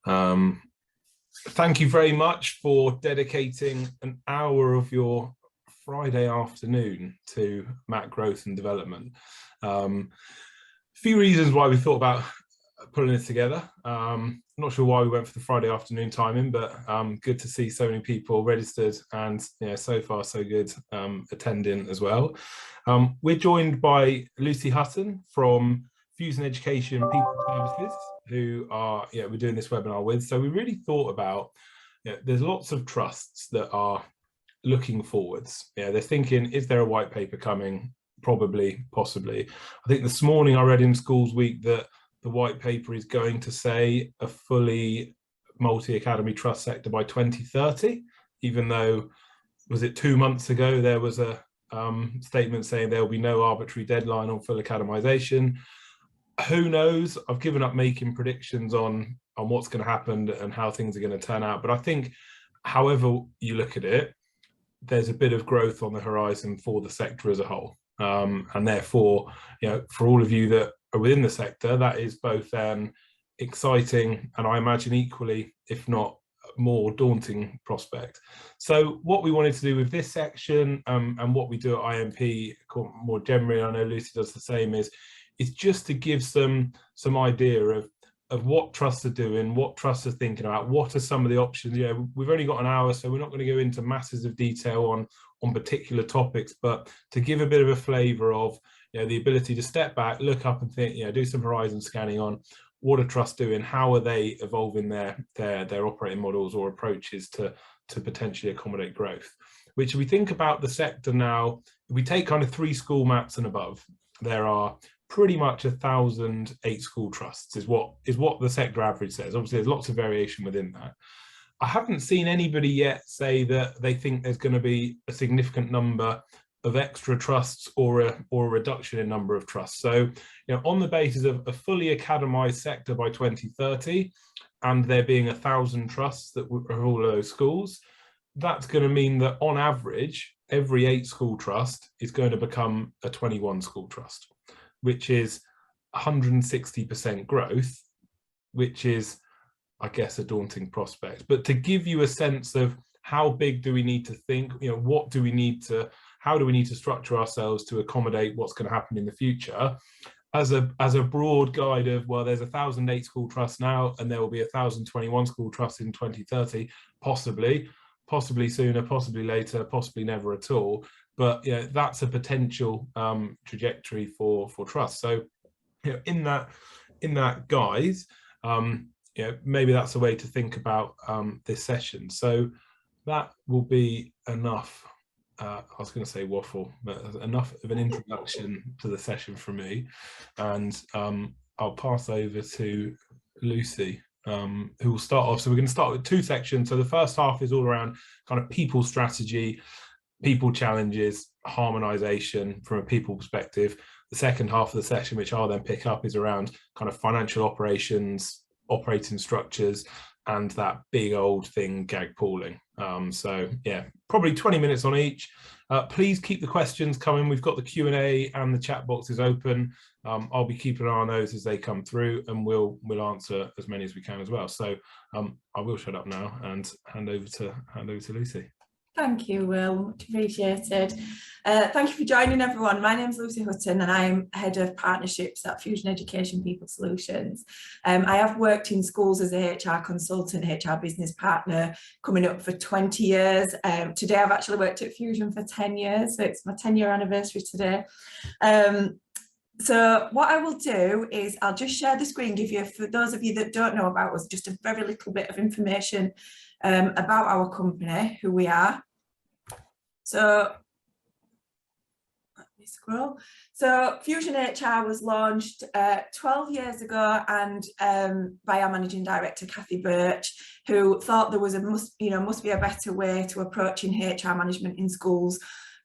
Thank you very much for dedicating an hour of your Friday afternoon to MAC growth and development. A few reasons why we thought about pulling this together. Not sure why we went for the Friday afternoon timing, but good to see so many people registered and so far so good attending as well. We're joined by Lucy Hutton from Fusion Education People Services, who are we're doing this webinar with. So we really thought about there's lots of trusts that are looking forwards. They're thinking, is there a white paper coming? Probably, possibly. I think this morning I read in Schools Week that the white paper is going to say a fully multi-academy trust sector by 2030, even though, was it 2 months ago, there was a statement saying there will be no arbitrary deadline on full academization. Who knows? I've given up making predictions on what's going to happen and how things are going to turn out. But I think however you look at it, there's a bit of growth on the horizon for the sector as a whole. And therefore, for all of you that are within the sector, that is both an exciting and I imagine equally, if not more daunting prospect. So what we wanted to do with this section and what we do at IMP more generally, I know Lucy does the same, is just to give some idea of what trusts are doing, what trusts are thinking about, what are some of the options. We've only got an hour, so we're not going to go into masses of detail on particular topics, but to give a bit of a flavour of the ability to step back, look up and think, do some horizon scanning on what are trusts doing, how are they evolving their operating models or approaches to potentially accommodate growth. Which, if we think about the sector now, if we take kind of 3 school maps and above, there are pretty much 1,000 8-school trusts is what the sector average says. Obviously there's lots of variation within that. I haven't seen anybody yet say that they think there's going to be a significant number of extra trusts or a reduction in number of trusts. So on the basis of a fully academized sector by 2030 and there being 1,000 trusts that are all of those schools, that's going to mean that on average every 8-school trust is going to become a 21-school trust, which is 160% growth, which is, I guess, a daunting prospect. But to give you a sense of how big do we need to think, how do we need to structure ourselves to accommodate what's going to happen in the future, as a broad guide of, well, there's 1,000 8-school trusts now, and there will be 1,000 21-school trusts in 2030, possibly sooner, possibly later, possibly never at all. But that's a potential trajectory for trust. So in that guise, maybe that's a way to think about this session. So that will be enough. I was going to say waffle, but enough of an introduction to the session from me, and I'll pass over to Lucy, who will start off. So we're going to start with 2 sections. So the first half is all around kind of people strategy, people challenges, harmonization from a people perspective. The second half of the session, which I'll then pick up, is around kind of financial operations, operating structures, and that big old thing, gag pooling. So yeah, probably 20 minutes on each. Please keep the questions coming. We've got the Q&A and the chat boxes open. I'll be keeping an eye on those as they come through, and we'll answer as many as we can as well. So I will shut up now and hand over to Lucy. Thank you, Will, much appreciated. Thank you for joining, everyone. My name is Lucy Hutton and I'm Head of Partnerships at Fusion Education People Solutions. I have worked in schools as a HR consultant, HR business partner, coming up for 20 years. Today I've actually worked at Fusion for 10 years, so it's my 10-year anniversary today. So what I will do is I'll just share the screen, give you, for those of you that don't know about us, just a very little bit of information about our company, who we are. So let me scroll. So Fusion HR was launched 12 years ago, and by our managing director Kathy Birch, who thought there was must be a better way to approaching HR management in schools,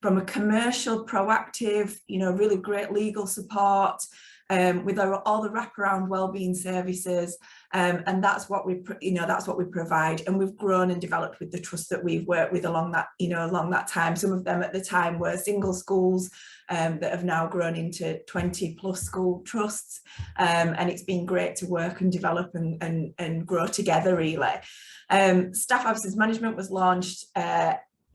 from a commercial, proactive, really great legal support, with all the wraparound wellbeing services, and that's what we, that's what we provide. And we've grown and developed with the trust that we've worked with along that time. Some of them at the time were single schools that have now grown into 20+ school trusts, and it's been great to work and develop and grow together, really. Staff absence management was launched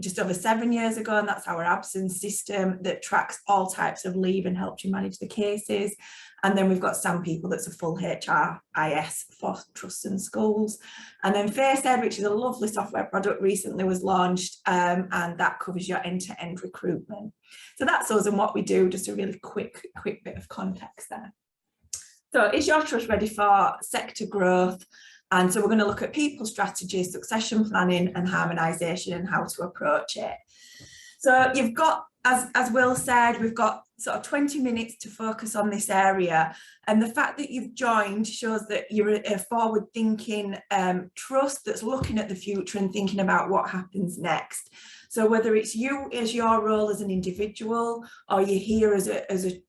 just over 7 years ago, and that's our absence system that tracks all types of leave and helps you manage the cases. And then we've got Stand People, that's a full HRIS for trusts and schools. And then FaceEd, which is a lovely software product, recently was launched, and that covers your end-to-end recruitment. So that's us and what we do, just a really quick bit of context there. So is your trust ready for sector growth? And so we're going to look at people strategy, succession planning and harmonisation and how to approach it. So you've got, as Will said, we've got sort of 20 minutes to focus on this area. And the fact that you've joined shows that you're a forward-thinking trust that's looking at the future and thinking about what happens next. So whether it's you as your role as an individual, or you're here as a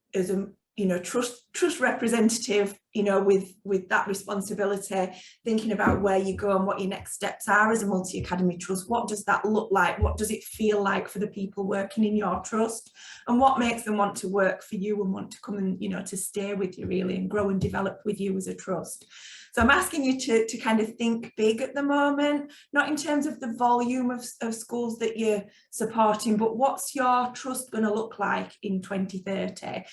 trust representative, with that responsibility, thinking about where you go and what your next steps are as a multi-academy trust. What does that look like? What does it feel like for the people working in your trust? And what makes them want to work for you and want to come and, to stay with you, really, and grow and develop with you as a trust? So I'm asking you to kind of think big at the moment, not in terms of the volume of schools that you're supporting, but what's your trust going to look like in 2030?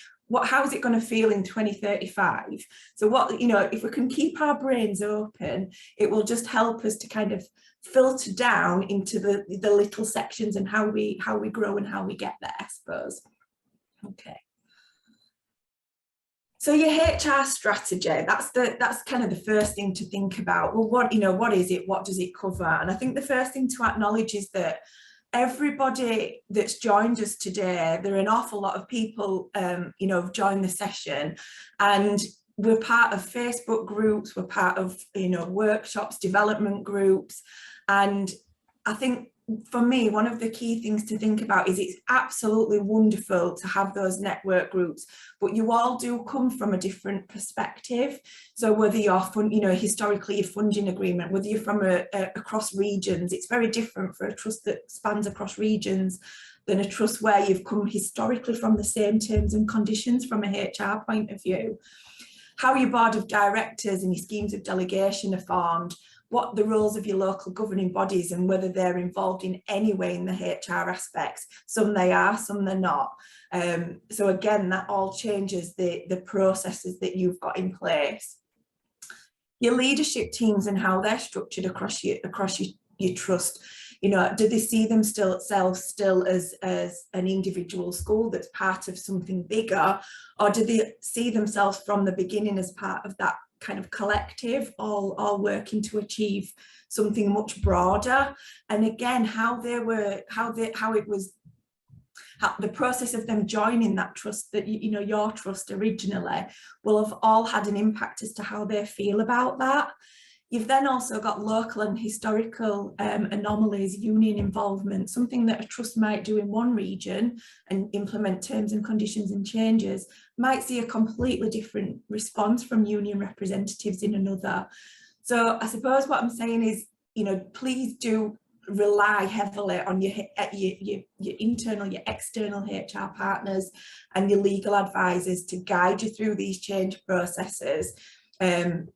How is it going to feel in 2035? So if we can keep our brains open, it will just help us to kind of filter down into the little sections and how we grow and how we get there, I suppose. Okay. So your HR strategy, that's kind of the first thing to think about. Well, what is it? What does it cover? And I think the first thing to acknowledge is that everybody that's joined us today, there are an awful lot of people, have joined the session, and we're part of Facebook groups, we're part of, workshops, development groups. And I think for me, one of the key things to think about is it's absolutely wonderful to have those network groups, but you all do come from a different perspective. So whether you're historically your funding agreement, whether you're from across regions, it's very different for a trust that spans across regions than a trust where you've come historically from the same terms and conditions from a HR point of view. How your board of directors and your schemes of delegation are formed, what the roles of your local governing bodies and whether they're involved in any way in the HR aspects. Some they are, some they're not. So again, that all changes the processes that you've got in place. Your leadership teams and how they're structured across your trust. Do they see themselves still as an individual school that's part of something bigger, or do they see themselves from the beginning as part of that kind of collective, all working to achieve something much broader? And again, the process of them joining that trust, that your trust originally, will have all had an impact as to how they feel about that. You've then also got local and historical anomalies, union involvement, something that a trust might do in one region and implement terms and conditions and changes, might see a completely different response from union representatives in another. So I suppose what I'm saying is, please do rely heavily on your internal, your external HR partners and your legal advisors to guide you through these change processes. And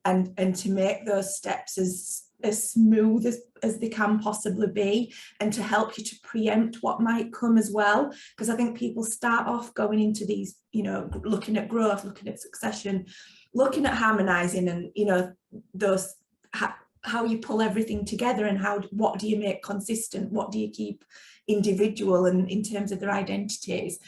to make those steps as smooth as they can possibly be, and to help you to preempt what might come as well. Because I think people start off going into these, looking at growth, looking at succession, looking at harmonising, and those how you pull everything together, and what do you make consistent, what do you keep individual and in terms of their identities.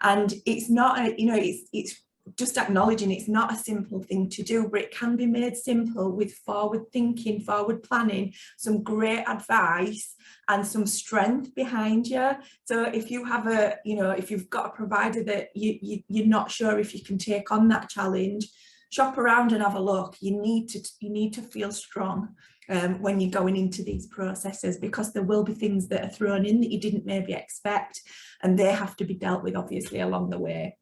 And it's not it's just acknowledging it's not a simple thing to do, but it can be made simple with forward thinking, forward planning, some great advice and some strength behind you. So if you have if you've got a provider that you're not sure if you can take on that challenge, shop around and have a look. You need to feel strong when you're going into these processes, because there will be things that are thrown in that you didn't maybe expect, and they have to be dealt with obviously along the way.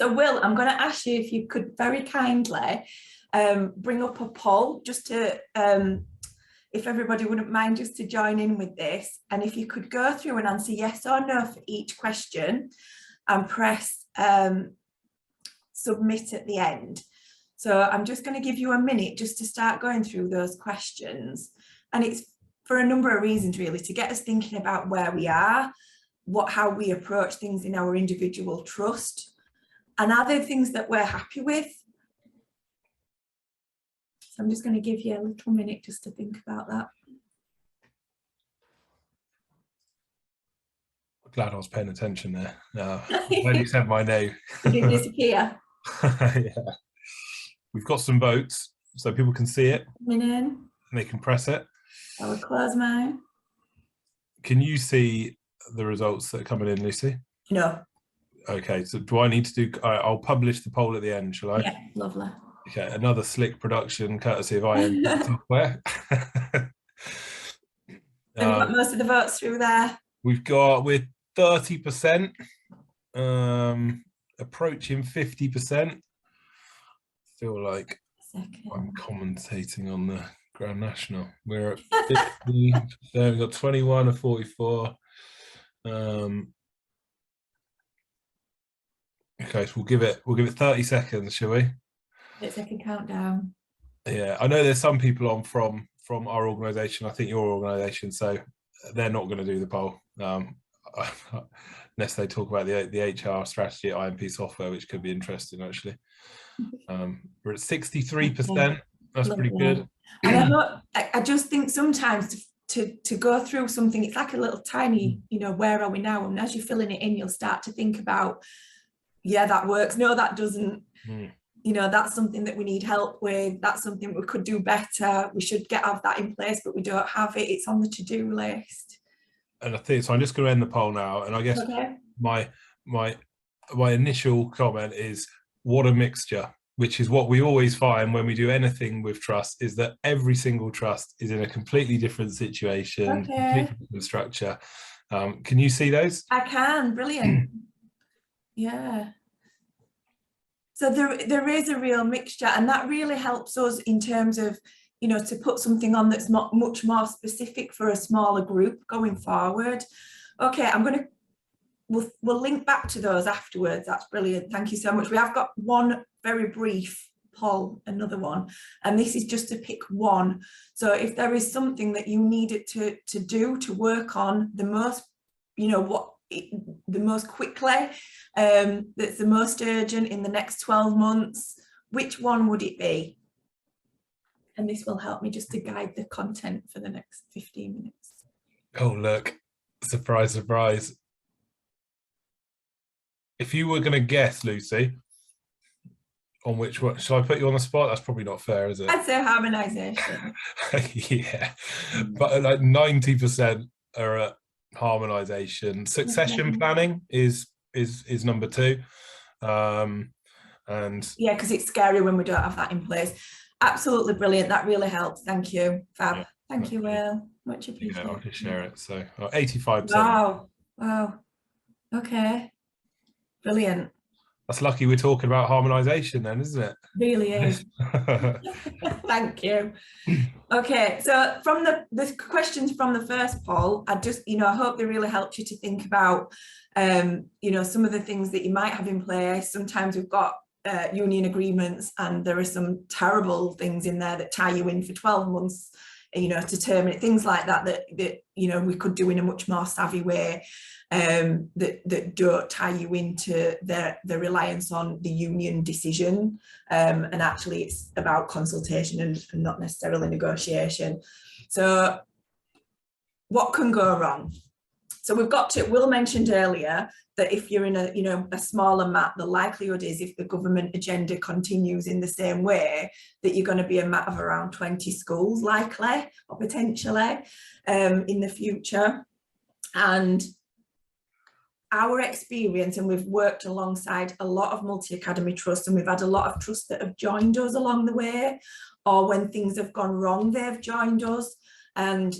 So Will, I'm going to ask you if you could very kindly bring up a poll just to, if everybody wouldn't mind just to join in with this. And if you could go through and answer yes or no for each question and press submit at the end. So I'm just going to give you a minute just to start going through those questions. And it's for a number of reasons, really, to get us thinking about where we are, how we approach things in our individual trust, and are there things that we're happy with? So I'm just going to give you a little minute just to think about that. Glad I was paying attention there. When you said my name. It did disappear. Yeah. We've got some votes, so people can see it. In. And they can press it. I will close mine. Can you see the results that are coming in, Lucy? No. Okay, so do I need to do, I'll publish the poll at the end, shall I? Yeah, lovely. Okay, another slick production courtesy of IM software. Have you got most of the votes through there? We're 30%, approaching 50%. Feel like I'm commentating on the Grand National. We're at 50, we've got 21 of 44. Okay, so we'll give it 30 seconds, shall we? 30-second countdown. Yeah, I know there's some people on from our organisation, I think your organisation, so they're not going to do the poll unless they talk about the HR strategy at IMP software, which could be interesting actually. We're at 63%. That's pretty good. And I just think sometimes to go through something, it's like a little tiny, where are we now? And as you're filling it in, you'll start to think about, yeah, that works. No, that doesn't. That's something that we need help with. That's something we could do better. We should have that in place, but we don't have it. It's on the to-do list. And I think so. I'm just going to end the poll now. And I guess my initial comment is, what a mixture, which is what we always find when we do anything with trust, is that every single trust is in a completely different situation, completely different structure. Can you see those? I can. Brilliant. Yeah. So there is a real mixture, and that really helps us in terms of, to put something on that's not much more specific for a smaller group going forward. Okay, we'll link back to those afterwards. That's brilliant. Thank you so much. We have got one very brief poll, another one, and this is just to pick one. So if there is something that you needed to do to work on the most, the most quickly, that's the most urgent in the next 12 months, which one would it be? And this will help me just to guide the content for the next 15 minutes. Oh, look, surprise, surprise. If you were going to guess, Lucy, on which one, shall I put you on the spot? That's probably not fair, is it? I'd say harmonization. Yeah, but like 90% are at harmonization. Succession planning is number 2. And yeah, because it's scary when we don't have that in place. Absolutely brilliant. That really helps. Thank you, Fab. Yeah, thank you, Will. Much appreciated. Yeah, I'll just share it. So 85%. Wow. Okay. Brilliant. That's lucky we're talking about harmonization then, isn't it? Really is. Thank you. Okay, so from the questions from the first poll, I just, I hope they really helped you to think about, some of the things that you might have in place. Sometimes we've got union agreements, and there are some terrible things in there that tie you in for 12 months, to terminate, things like that we could do in a much more savvy way, that don't tie you into the reliance on the union decision, and actually it's about consultation and not necessarily negotiation. So what can go wrong? So we've got to, Will mentioned earlier that if you're in a smaller MAT, the likelihood is, if the government agenda continues in the same way, that you're going to be a MAT of around 20 schools, likely or potentially, in the future. And our experience, and we've worked alongside a lot of multi-academy trusts, and we've had a lot of trusts that have joined us along the way, or when things have gone wrong, they've joined us. And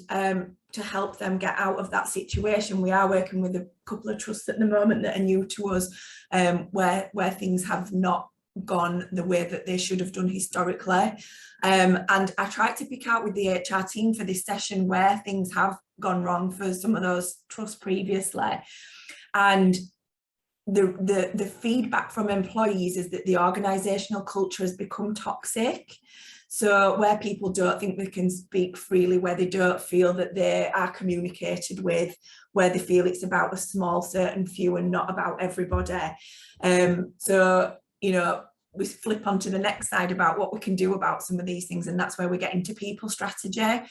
to help them get out of that situation. We are working with a couple of trusts at the moment that are new to us, where things have not gone the way that they should have done historically. And I tried to pick out with the HR team for this session where things have gone wrong for some of those trusts previously. And the feedback from employees is that the organisational culture has become toxic. So where people don't think they can speak freely, where they don't feel that they are communicated with, where they feel it's about a small certain few and not about everybody. So, you know, we flip on to the next side about what we can do about some of these things, and that's where we get into people strategy.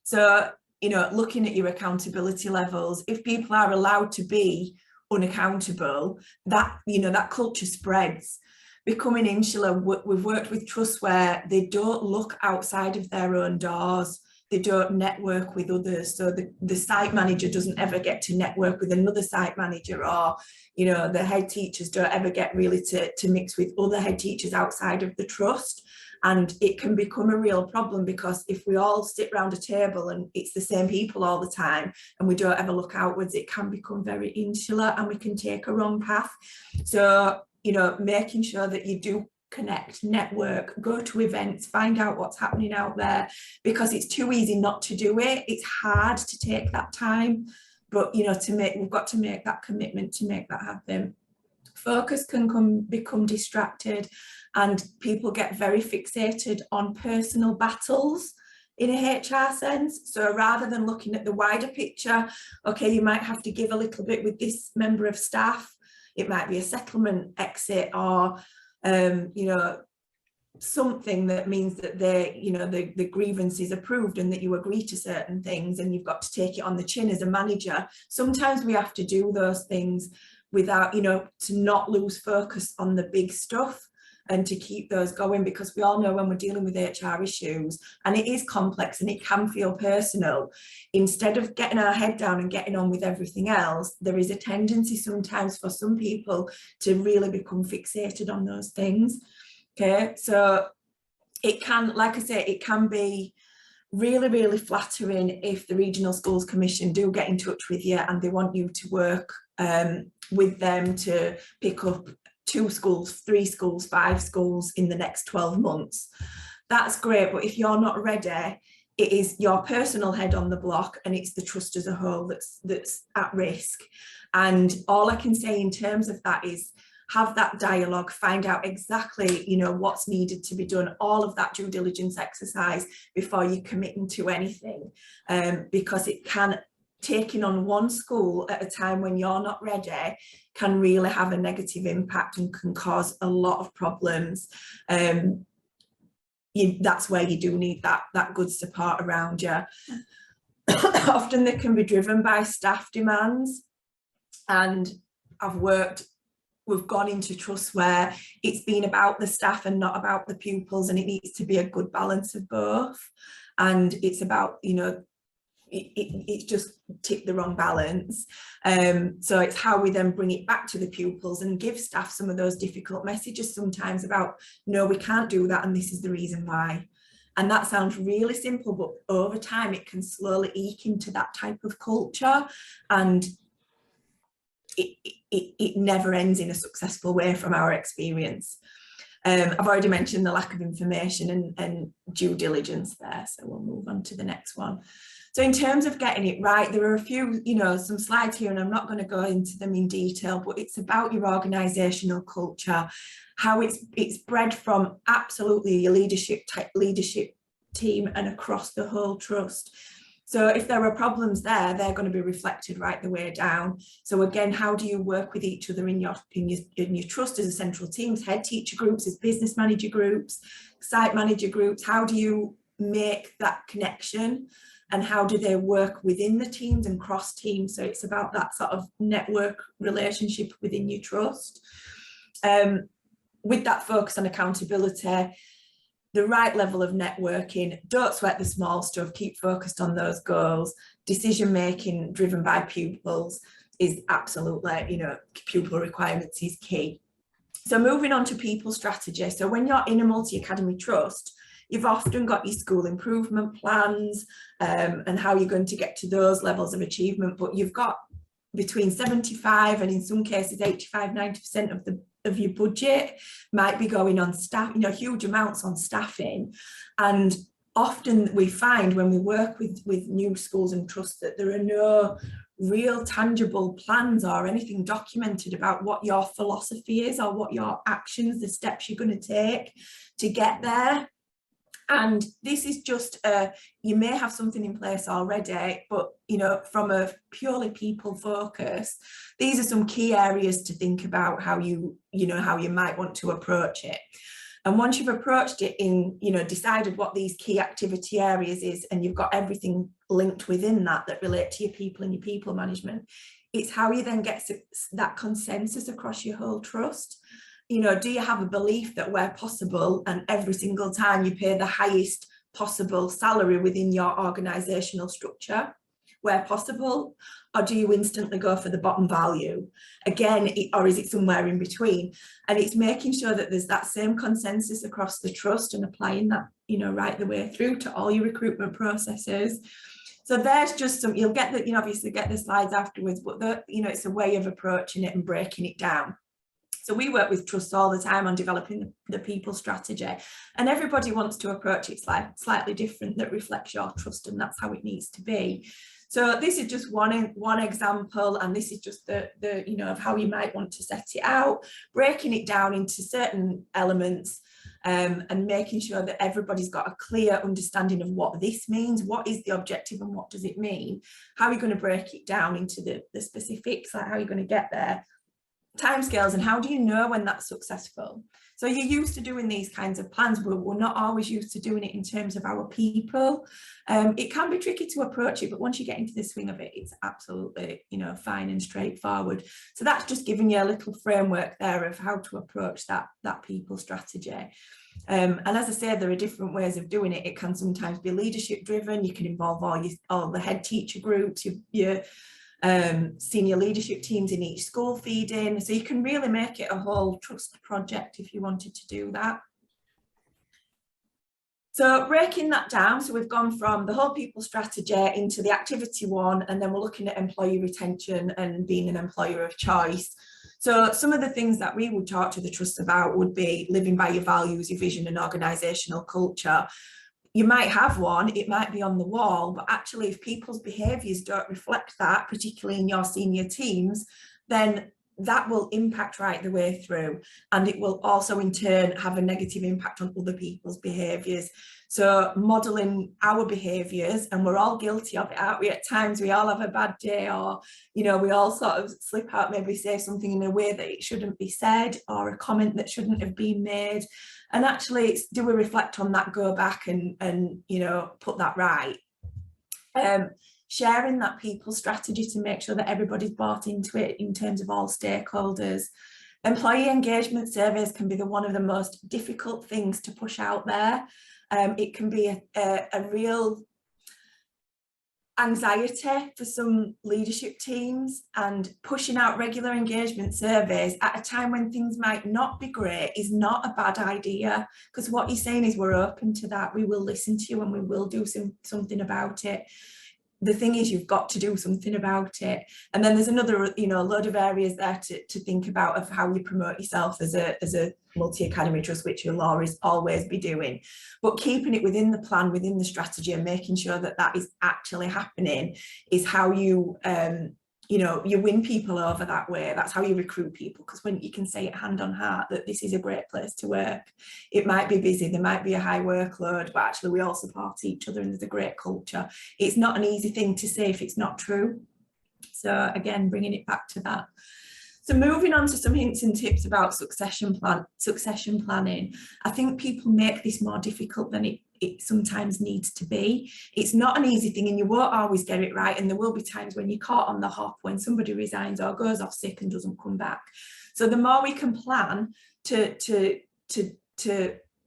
So, you know, looking at your accountability levels, if people are allowed to be unaccountable, that, you know, that culture spreads. Becoming insular, we've worked with trusts where they don't look outside of their own doors, they don't network with others, so the site manager doesn't ever get to network with another site manager, or, you know, the head teachers don't ever get really to mix with other head teachers outside of the trust. And it can become a real problem, because if we all sit around a table and it's the same people all the time and we don't ever look outwards, it can become very insular and we can take a wrong path. So, you know, making sure that you do connect, network, go to events, find out what's happening out there, because it's too easy not to do it. It's hard to take that time, but, you know, we've got to make that commitment to make that happen. Focus can become distracted, and people get very fixated on personal battles in a HR sense. So rather than looking at the wider picture, okay, you might have to give a little bit with this member of staff. It might be a settlement exit, or you know, something that means that the grievance is approved and that you agree to certain things, and you've got to take it on the chin as a manager. Sometimes we have to do those things without, you know, to not lose focus on the big stuff and to keep those going, because we all know when we're dealing with HR issues, and it is complex and it can feel personal, instead of getting our head down and getting on with everything else, there is a tendency sometimes for some people to really become fixated on those things. Okay, so it can, like I say, it can be really, really flattering if the Regional Schools Commission do get in touch with you and they want you to work with them to pick up 2 schools, 3 schools, 5 schools in the next 12 months. That's great, but if you're not ready, it is your personal head on the block and it's the trust as a whole that's at risk. And all I can say in terms of that is have that dialogue, find out exactly, you know, what's needed to be done, all of that due diligence exercise before you commit to anything, because it can, taking on one school at a time when you're not ready can really have a negative impact and can cause a lot of problems. That's where you do need that good support around you. Often they can be driven by staff demands, and we've gone into trusts where it's been about the staff and not about the pupils, and it needs to be a good balance of both. And it's about, you know, it's just tipped the wrong balance. So it's how we then bring it back to the pupils and give staff some of those difficult messages sometimes about, no, we can't do that and this is the reason why. And that sounds really simple, but over time it can slowly eke into that type of culture, and it never ends in a successful way from our experience. I've already mentioned the lack of information and due diligence there, so we'll move on to the next one. So in terms of getting it right, there are a few, you know, some slides here, and I'm not going to go into them in detail, but it's about your organisational culture, how it's bred from absolutely your leadership team and across the whole trust. So if there are problems there, they're going to be reflected right the way down. So again, how do you work with each other in your trust as a central teams, head teacher groups, as business manager groups, site manager groups? How do you make that connection, and how do they work within the teams and cross teams? So it's about that sort of network relationship within your trust. With that focus on accountability, the right level of networking, don't sweat the small stuff, keep focused on those goals. Decision making driven by pupils is absolutely, you know, pupil requirements is key. So moving on to people strategy. So when you're in a multi-academy trust, You've often got your school improvement plans and how you're going to get to those levels of achievement, but you've got between 75 and in some cases 85–90% of your budget might be going on staff, huge amounts on staffing. And often we find when we work with new schools and trusts that there are no real tangible plans or anything documented about what your philosophy is or what your actions, the steps you're going to take to get there. And this is just, you may have something in place already, but, from a purely people focus, these are some key areas to think about how you might want to approach it. And once you've approached it decided what these key activity areas is, and you've got everything linked within that relate to your people and your people management, it's how you then get that consensus across your whole trust. Do you have a belief that where possible and every single time you pay the highest possible salary within your organisational structure, where possible, or do you instantly go for the bottom value? Again, or is it somewhere in between? And it's making sure that there's that same consensus across the trust and applying that, right the way through to all your recruitment processes. So there's just some, you'll get that, obviously get the slides afterwards, but it's a way of approaching it and breaking it down. So we work with trusts all the time on developing the people strategy, and everybody wants to approach it slightly different that reflects your trust, and that's how it needs to be. So this is just one example, and this is just the of how you might want to set it out, breaking it down into certain elements, and making sure that everybody's got a clear understanding of what this means, what is the objective and what does it mean, how are you going to break it down into the specifics, like how you're going to get there, timescales, and how do you know when that's successful. So you're used to doing these kinds of plans, but we're not always used to doing it in terms of our people. It can be tricky to approach it, but once you get into the swing of it, it's absolutely fine and straightforward. So that's just giving you a little framework there of how to approach that people strategy. And as I said, there are different ways of doing it. It can sometimes be leadership driven. You can involve all the head teacher groups, your senior leadership teams in each school feed in, so you can really make it a whole trust project if you wanted to do that. So breaking that down, so we've gone from the whole people strategy into the activity one, and then we're looking at employee retention and being an employer of choice. So some of the things that we would talk to the trust about would be living by your values, your vision and organisational culture. You might have one, it might be on the wall, but actually if people's behaviours don't reflect that, particularly in your senior teams, then that will impact right the way through, and it will also in turn have a negative impact on other people's behaviours. So modelling our behaviours, and we're all guilty of it, aren't we? At times we all have a bad day, or we all sort of slip out, maybe say something in a way that it shouldn't be said, or a comment that shouldn't have been made. And actually, do we reflect on that, go back and put that right? Sharing that people strategy to make sure that everybody's bought into it in terms of all stakeholders. Employee engagement surveys can be one of the most difficult things to push out there. It can be a real anxiety for some leadership teams, and pushing out regular engagement surveys at a time when things might not be great is not a bad idea, because what you're saying is we're open to that, we will listen to you and we will do something about it. The thing is, you've got to do something about it. And then there's another, load of areas there to think about of how you promote yourself as a multi-academy trust, which you'll always be doing. But keeping it within the plan, within the strategy, and making sure that that is actually happening is how you, you win people over that way. That's how you recruit people, because when you can say it hand on heart that this is a great place to work, it might be busy, there might be a high workload, but actually we all support each other and there's a great culture. It's not an easy thing to say if it's not true. So again, bringing it back to that. So moving on to some hints and tips about succession planning. I think people make this more difficult than it sometimes needs to be. It's not an easy thing, and you won't always get it right, and there will be times when you're caught on the hop, when somebody resigns or goes off sick and doesn't come back. So the more we can plan to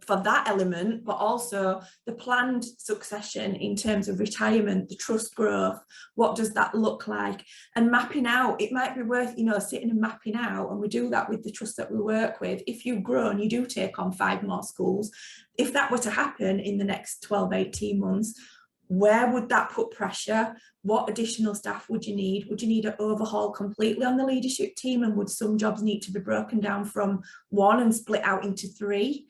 for that element, but also the planned succession in terms of retirement, the trust growth, what does that look like? And mapping out, it might be worth, you know, sitting and mapping out, and we do that with the trust that we work with. If you grow and you do take on 5 more schools, if that were to happen in the next 12, 18 months, where would that put pressure? What additional staff would you need? Would you need an overhaul completely on the leadership team? And would some jobs need to be broken down from 1 and split out into 3?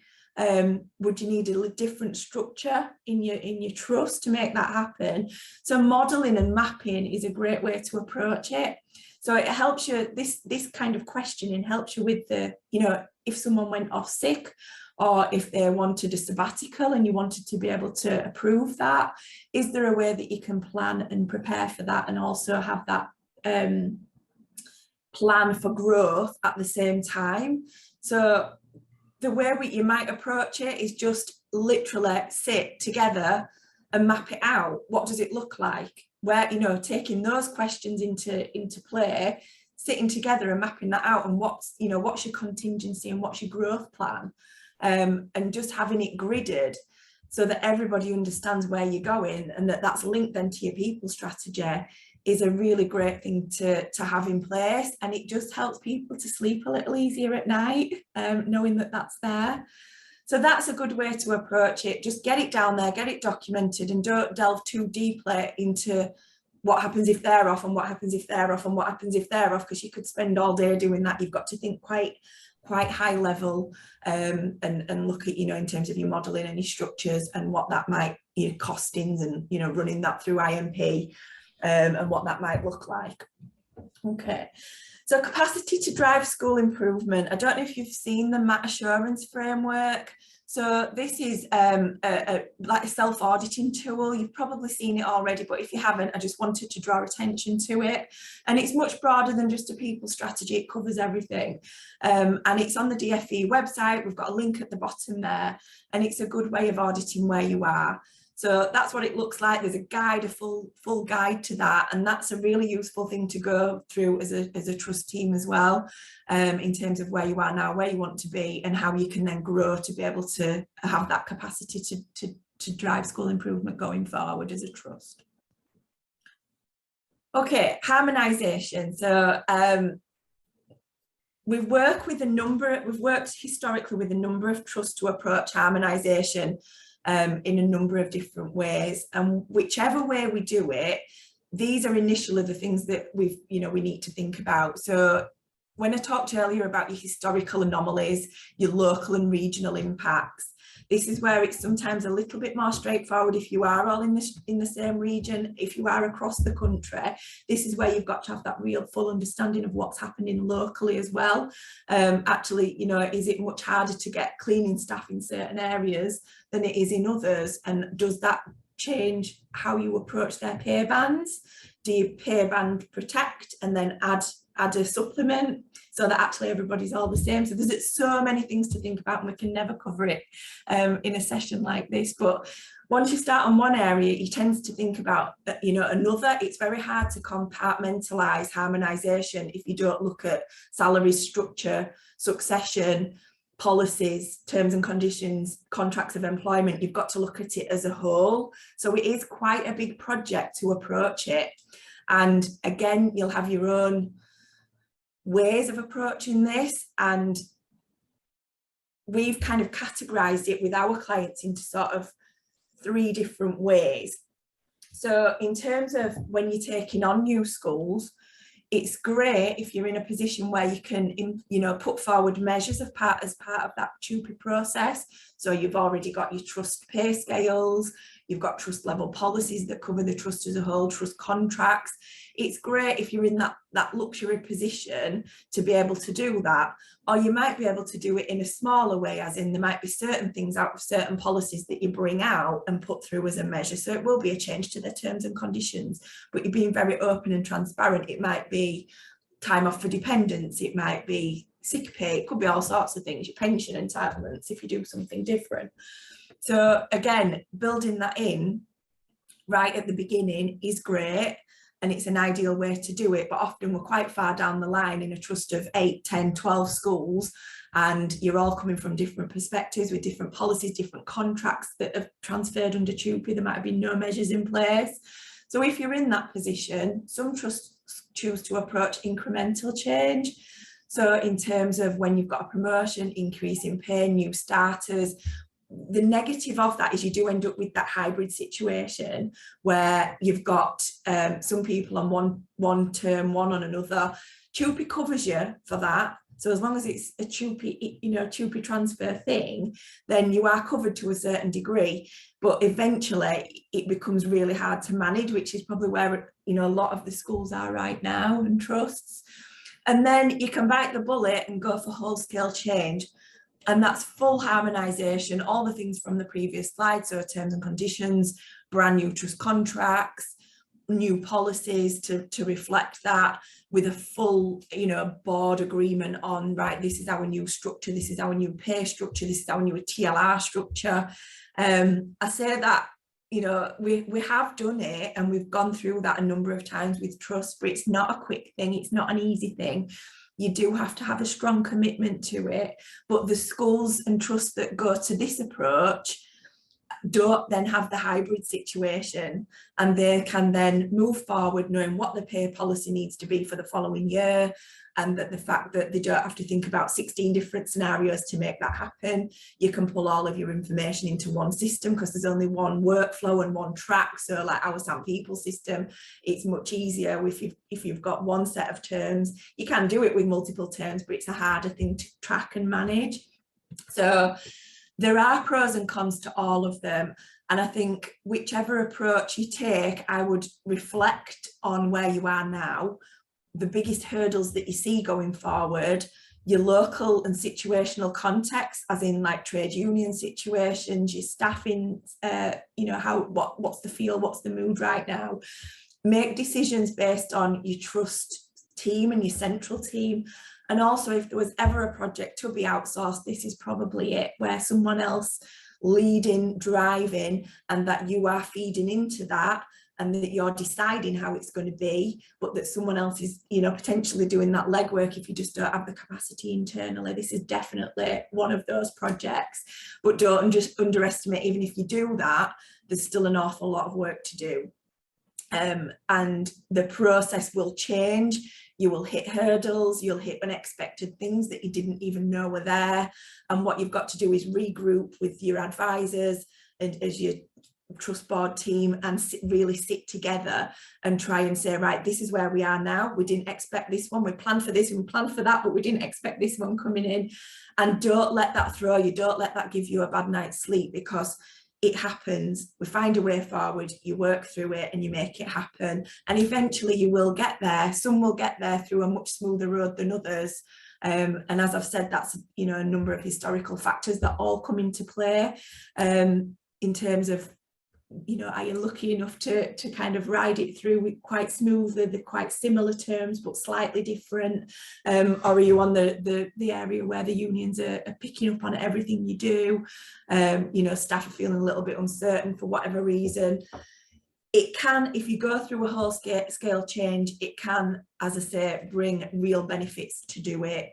Would you need a different structure in your trust to make that happen? So modelling and mapping is a great way to approach it. So it helps you, this kind of questioning helps you with the, you know, if someone went off sick, or if they wanted a sabbatical and you wanted to be able to approve that, is there a way that you can plan and prepare for that, and also have that plan for growth at the same time? So the way you might approach it is just literally sit together and map it out. What does it look like? Where, you know, taking those questions into play, sitting together and mapping that out, and what's, you know, what's your contingency and what's your growth plan? And just having it gridded so that everybody understands where you're going, and that's linked then to your people strategy, is a really great thing to have in place. And it just helps people to sleep a little easier at night, knowing that that's there. So that's a good way to approach it. Just get it down there, get it documented, and don't delve too deeply into what happens if they're off, and what happens if they're off, and what happens if they're off, because you could spend all day doing that. You've got to think quite high level, and look at, you know, in terms of your modelling any structures and what that might, you know, costings, and, you know, running that through IMP, and what that might look like. Okay, so capacity to drive school improvement. I don't know if you've seen the MAT assurance framework. So this is like a self-auditing tool. You've probably seen it already, but if you haven't, I just wanted to draw attention to it. And it's much broader than just a people strategy. It covers everything. And it's on the DFE website. We've got a link at the bottom there, and it's a good way of auditing where you are. So that's what it looks like. There's a guide, a full guide to that, and that's a really useful thing to go through as a trust team as well, in terms of where you are now, where you want to be, and how you can then grow to be able to have that capacity to drive school improvement going forward as a trust. Okay, harmonisation. So we've worked historically with a number of trusts to approach harmonisation in a number of different ways, and whichever way we do it, these are initially the things that we need to think about. So when I talked earlier about your historical anomalies, your local and regional impacts, this is where it's sometimes a little bit more straightforward if you are all in the same region. If you are across the country, this is where you've got to have that real full understanding of what's happening locally as well. Actually, you know, is it much harder to get cleaning staff in certain areas than it is in others? And does that change how you approach their pay bands? Do you pay band protect and then add a supplement so that actually everybody's all the same? So there's so many things to think about, and we can never cover it in a session like this. But once you start on one area, you tend to think about, you know, another. It's very hard to compartmentalise harmonisation if you don't look at salaries, structure, succession, policies, terms and conditions, contracts of employment. You've got to look at it as a whole. So it is quite a big project to approach it. And again, you'll have your own ways of approaching this, and we've kind of categorized it with our clients into sort of 3 different ways. So in terms of when you're taking on new schools, it's great if you're in a position where you can, you know, put forward measures as part of that TUPE process. So you've already got your trust pay scales, you've got trust level policies that cover the trust as a whole, trust contracts. It's great if you're in that luxury position to be able to do that. Or you might be able to do it in a smaller way, as in there might be certain things out of certain policies that you bring out and put through as a measure. So it will be a change to their terms and conditions, but you're being very open and transparent. It might be time off for dependents, it might be sick pay, it could be all sorts of things, your pension entitlements if you do something different. So again, building that in right at the beginning is great, and it's an ideal way to do it, but often we're quite far down the line in a trust of 8, 10, 12 schools, and you're all coming from different perspectives with different policies, different contracts that have transferred under TUPE. There might have been no measures in place. So if you're in that position, some trusts choose to approach incremental change. So in terms of when you've got a promotion, increase in pay, new starters, the negative of that is you do end up with that hybrid situation where you've got some people on one term, one on another. TUPE covers you for that. So as long as it's a TUPE transfer thing, then you are covered to a certain degree. But eventually it becomes really hard to manage, which is probably where a lot of the schools are right now and trusts. And then you can bite the bullet and go for whole scale change. And that's full harmonisation, all the things from the previous slide, so terms and conditions, brand new trust contracts, new policies to reflect that, with a full board agreement on, right, this is our new structure, this is our new pay structure, this is our new TLR structure. I say that we have done it and we've gone through that a number of times with trust, but it's not a quick thing, it's not an easy thing. You do have to have a strong commitment to it, but the schools and trusts that go to this approach don't then have the hybrid situation, and they can then move forward knowing what the pay policy needs to be for the following year, and that the fact that they don't have to think about 16 different scenarios to make that happen. You can pull all of your information into one system because there's only one workflow and one track. So like our Sound People system, it's much easier if you've got one set of terms. You can do it with multiple terms, but it's a harder thing to track and manage. So there are pros and cons to all of them. And I think whichever approach you take, I would reflect on where you are now, the biggest hurdles that you see going forward, your local and situational context, as in like trade union situations, your staffing, what's the feel, what's the mood right now. Make decisions based on your trust team and your central team. And also, if there was ever a project to be outsourced, this is probably it, where someone else leading, driving, and that you are feeding into that, and that you're deciding how it's going to be, but that someone else is, potentially doing that legwork if you just don't have the capacity internally. This is definitely one of those projects, but don't just underestimate, even if you do that, there's still an awful lot of work to do. And the process will change. You will hit hurdles, you'll hit unexpected things that you didn't even know were there. And what you've got to do is regroup with your advisors and as your trust board team and really sit together and try and say, right, this is where we are now. We didn't expect this one. We planned for this and we planned for that, but we didn't expect this one coming in. And don't let that throw you. Don't let that give you a bad night's sleep, because it happens. We find a way forward, you work through it and you make it happen. And eventually you will get there. Some will get there through a much smoother road than others. And as I've said, that's, a number of historical factors that all come into play in terms of, are you lucky enough to kind of ride it through with quite smoothly, the quite similar terms, but slightly different? Or are you on the area where the unions are picking up on everything you do? Staff are feeling a little bit uncertain for whatever reason. It can, if you go through a whole scale change, it can, as I say, bring real benefits to do it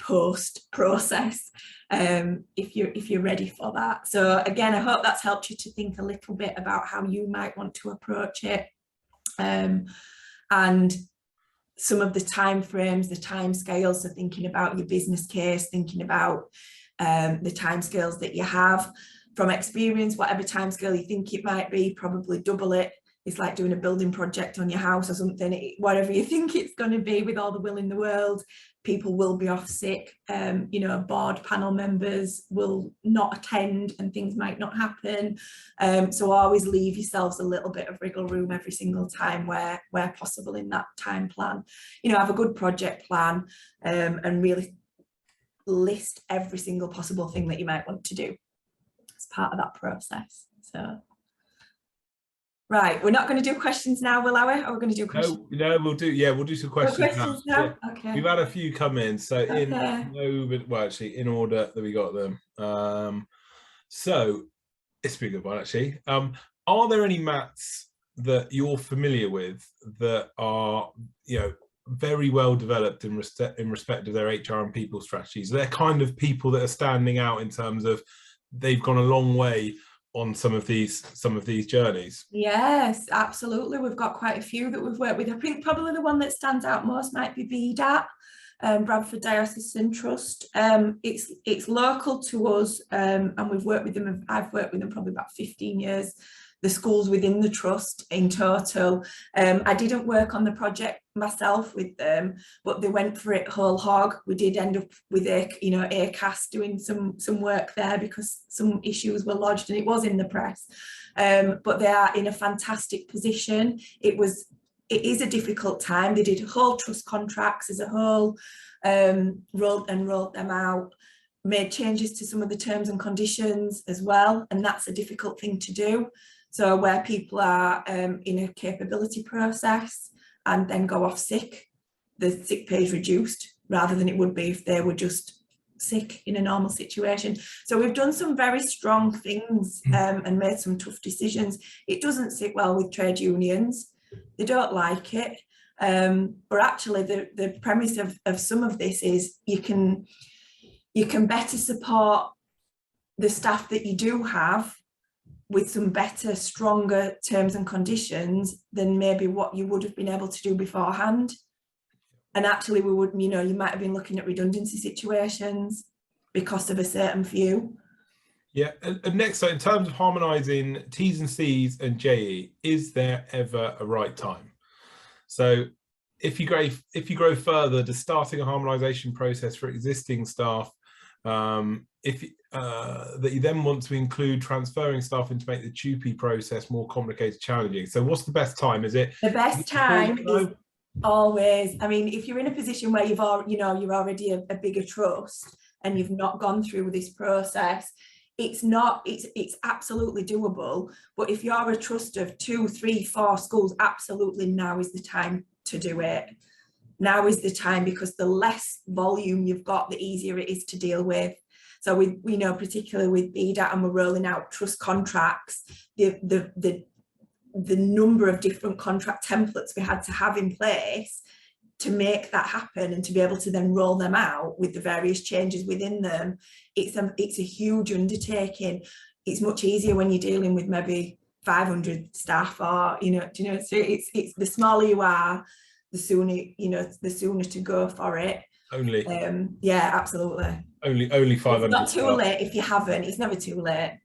post process, if you're ready for that. So again, I hope that's helped you to think a little bit about how you might want to approach it, and some of the time frames, the time scales. So thinking about your business case, thinking about the time scales that you have. From experience, whatever time scale you think it might be, probably double it. It's like doing a building project on your house or something. Whatever you think it's going to be, with all the will in the world, people will be off sick. Board panel members will not attend and things might not happen. So always leave yourselves a little bit of wriggle room every single time where possible in that time plan. Have a good project plan and really list every single possible thing that you might want to do as part of that process. So. Right, we're not going to do questions now, will we? Or we're going to do questions? No, we'll do some questions now. Yeah. Okay. We've had a few come in, so in order that we got them. So it's a big good one, actually. Are there any mats that you're familiar with that are, very well developed in respect of their HR and people strategies. They're kind of people that are standing out in terms of they've gone a long way on some of these journeys. Yes, absolutely. We've got quite a few that we've worked with. I think probably the one that stands out most might be BDAT, Bradford Diocesan Trust. It's local to us, and we've worked with them. I've worked with them probably about 15 years. The schools within the trust in total. I didn't work on the project myself with them, but they went for it whole hog. We did end up with ACAS doing some work there because some issues were lodged and it was in the press. But they are in a fantastic position. It is a difficult time. They did whole trust contracts as a whole, rolled them out, made changes to some of the terms and conditions as well, and that's a difficult thing to do. So where people are in a capability process and then go off sick, the sick pay is reduced rather than it would be if they were just sick in a normal situation. So we've done some very strong things and made some tough decisions. It doesn't sit well with trade unions. They don't like it. But actually the premise of some of this is you can better support the staff that you do have with some better, stronger terms and conditions than maybe what you would have been able to do beforehand. And actually we would, you might have been looking at redundancy situations because of a certain few. Yeah, and next, so in terms of harmonising T's and C's and JE, is there ever a right time? So if you grow further, does starting a harmonisation process for existing staff, that you then want to include transferring staff in to make the TUPE process more complicated, challenging? So what's the best time? Is it the best time is always, I mean, if you're in a position where you're already a bigger trust and you've not gone through this process, it's absolutely doable. But if you're a trust of 2, 3, 4 schools, absolutely now is the time to do it. Now is the time, because the less volume you've got, the easier it is to deal with. So we know, particularly with BDAT, and we're rolling out trust contracts, the number of different contract templates we had to have in place to make that happen and to be able to then roll them out with the various changes within them. It's a huge undertaking. It's much easier when you're dealing with maybe 500 staff, or so it's the smaller you are, the sooner to go for it. Only yeah, absolutely. Only 500. It's not too late if you haven't. It's never too late.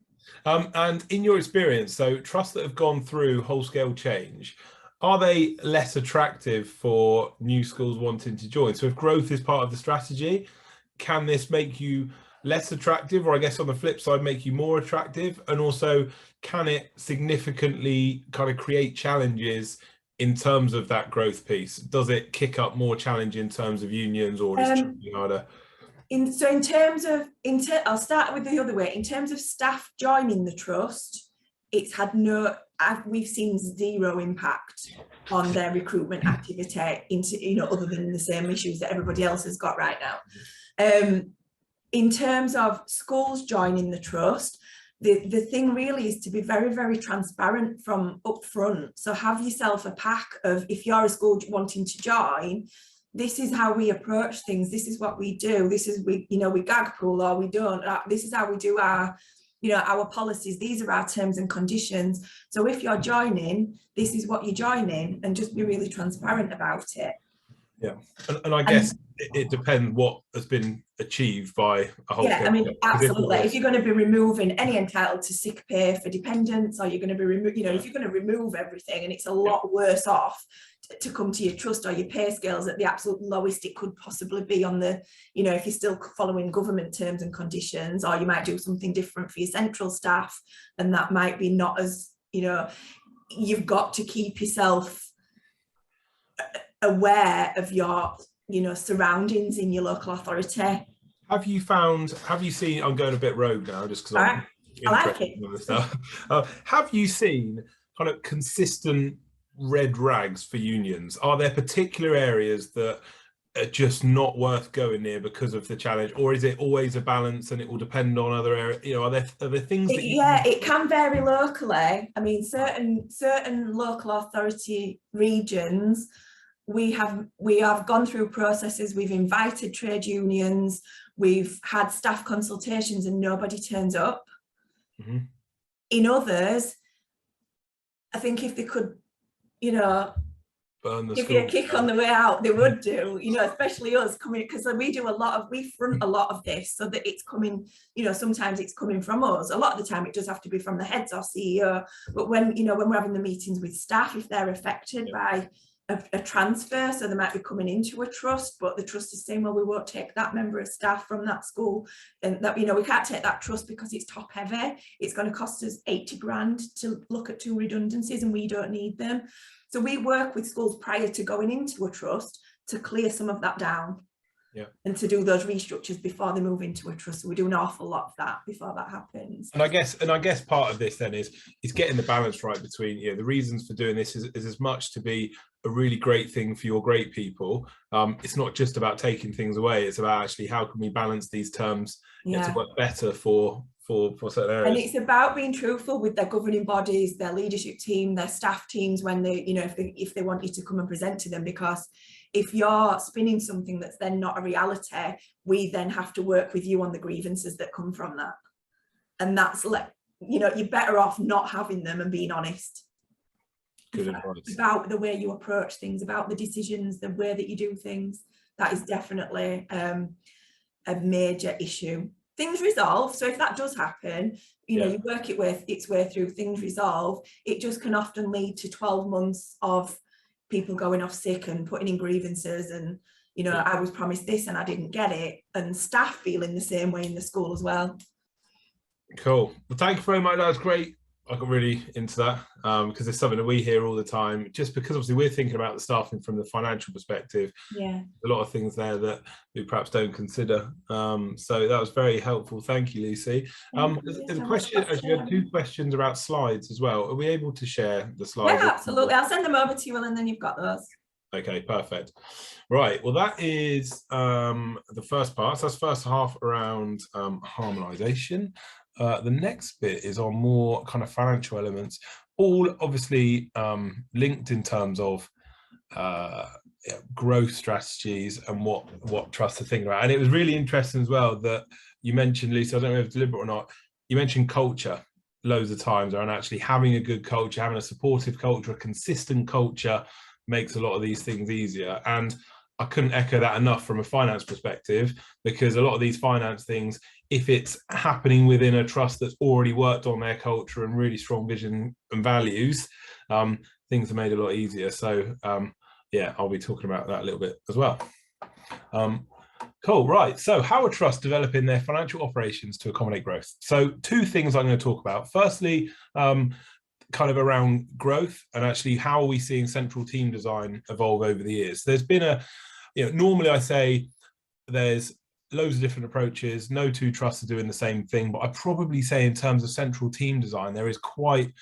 And in your experience, so trusts that have gone through whole-scale change, are they less attractive for new schools wanting to join? So if growth is part of the strategy, can this make you less attractive, or I guess on the flip side, make you more attractive? And also, can it significantly kind of create challenges in terms of that growth piece? Does it kick up more challenge in terms of unions, or is it harder? I'll start with the other way. In terms of staff joining the trust, it's had we've seen zero impact on their recruitment activity into, other than the same issues that everybody else has got right now. In terms of schools joining the trust, the thing really is to be very, very transparent from up front. So have yourself a pack of, if you're a school wanting to join, this is how we approach things. This is what we do. This is, we gag pool or we don't. This is how we do our policies. These are our terms and conditions. So if you're joining, this is what you're joining, and just be really transparent about it. Yeah, and I guess it depends what has been achieved by a whole. Yeah, I mean, absolutely. If you're going to be removing any entitled to sick pay for dependents, or you're going to be if you're going to remove everything, and it's a lot worse off to come to your trust, or your pay scales at the absolute lowest it could possibly be on the, if you're still following government terms and conditions, or you might do something different for your central staff, and that might be not as, you've got to keep yourself aware of your surroundings in your local authority. Have you seen, I'm going a bit rogue now just because I'm interested in this stuff. Have you seen kind of consistent red rags for unions? Are there particular areas that are just not worth going near because of the challenge, or is it always a balance and it will depend on other areas? Are there things that it can vary locally. I mean, certain local authority regions we have gone through processes, we've invited trade unions, we've had staff consultations and nobody turns up. Mm-hmm. In others, I think if they could, you know, give you a kick on the way out, they would do, you know, especially us coming, because we front a lot of this so that it's coming, you know, sometimes it's coming from us. A lot of the time it does have to be from the heads or CEO, but when, you know, when we're having the meetings with staff, if they're affected by a transfer, so they might be coming into a trust, but the trust is saying, well, we won't take that member of staff from that school, and that, you know, we can't take that trust because it's top heavy, it's going to cost us 80 grand to look at 2 redundancies and we don't need them. So we work with schools prior to going into a trust to clear some of that down, and to do those restructures before they move into a trust. So we do an awful lot of that before that happens. And I guess part of this then is getting the balance right between, you know, the reasons for doing this is as much to be a really great thing for your great people. It's not just about taking things away, it's about actually how can we balance these terms to work better for certain areas. And it's about being truthful with their governing bodies, their leadership team, their staff teams, when they, you know, if they want you to come and present to them, because if you're spinning something that's then not a reality, we then have to work with you on the grievances that come from that. And that's, like, you know, you're better off not having them and being honest. Good advice. About the way you approach things, about the decisions, the way that you do things. That is definitely a major issue. Things resolve. So if that does happen, you know, you work its way through, things resolve. It just can often lead to 12 months of people going off sick and putting in grievances, and, you know, I was promised this and I didn't get it, and staff feeling the same way in the school as well. Cool. Well, thank you very much. That was great. I got really into that because it's something that we hear all the time, just because obviously we're thinking about the staffing from the financial perspective. A lot of things there that we perhaps don't consider. So that was very helpful. Thank you, Lucy. There's a question, actually, you had 2 questions about slides as well. Are we able to share the slides? Yeah, absolutely. I'll send them over to you, and then you've got those. Okay, perfect. Right, well, that is the first part. So that's first half around harmonization. The next bit is on more kind of financial elements, all obviously linked in terms of growth strategies and what trusts to think about. And it was really interesting as well that you mentioned, Lucy, I don't know if it's deliberate or not, you mentioned culture loads of times, and actually having a good culture, having a supportive culture, a consistent culture makes a lot of these things easier. And I couldn't echo that enough from a finance perspective, because a lot of these finance things, if it's happening within a trust that's already worked on their culture and really strong vision and values, things are made a lot easier. So yeah, I'll be talking about that a little bit as well. Cool, right. So how are trusts developing their financial operations to accommodate growth? So 2 things I'm going to talk about. Firstly, kind of around growth, and actually how are we seeing central team design evolve over the years. There's been normally I say there's loads of different approaches, no 2 trusts are doing the same thing, but I probably say in terms of central team design, there is quite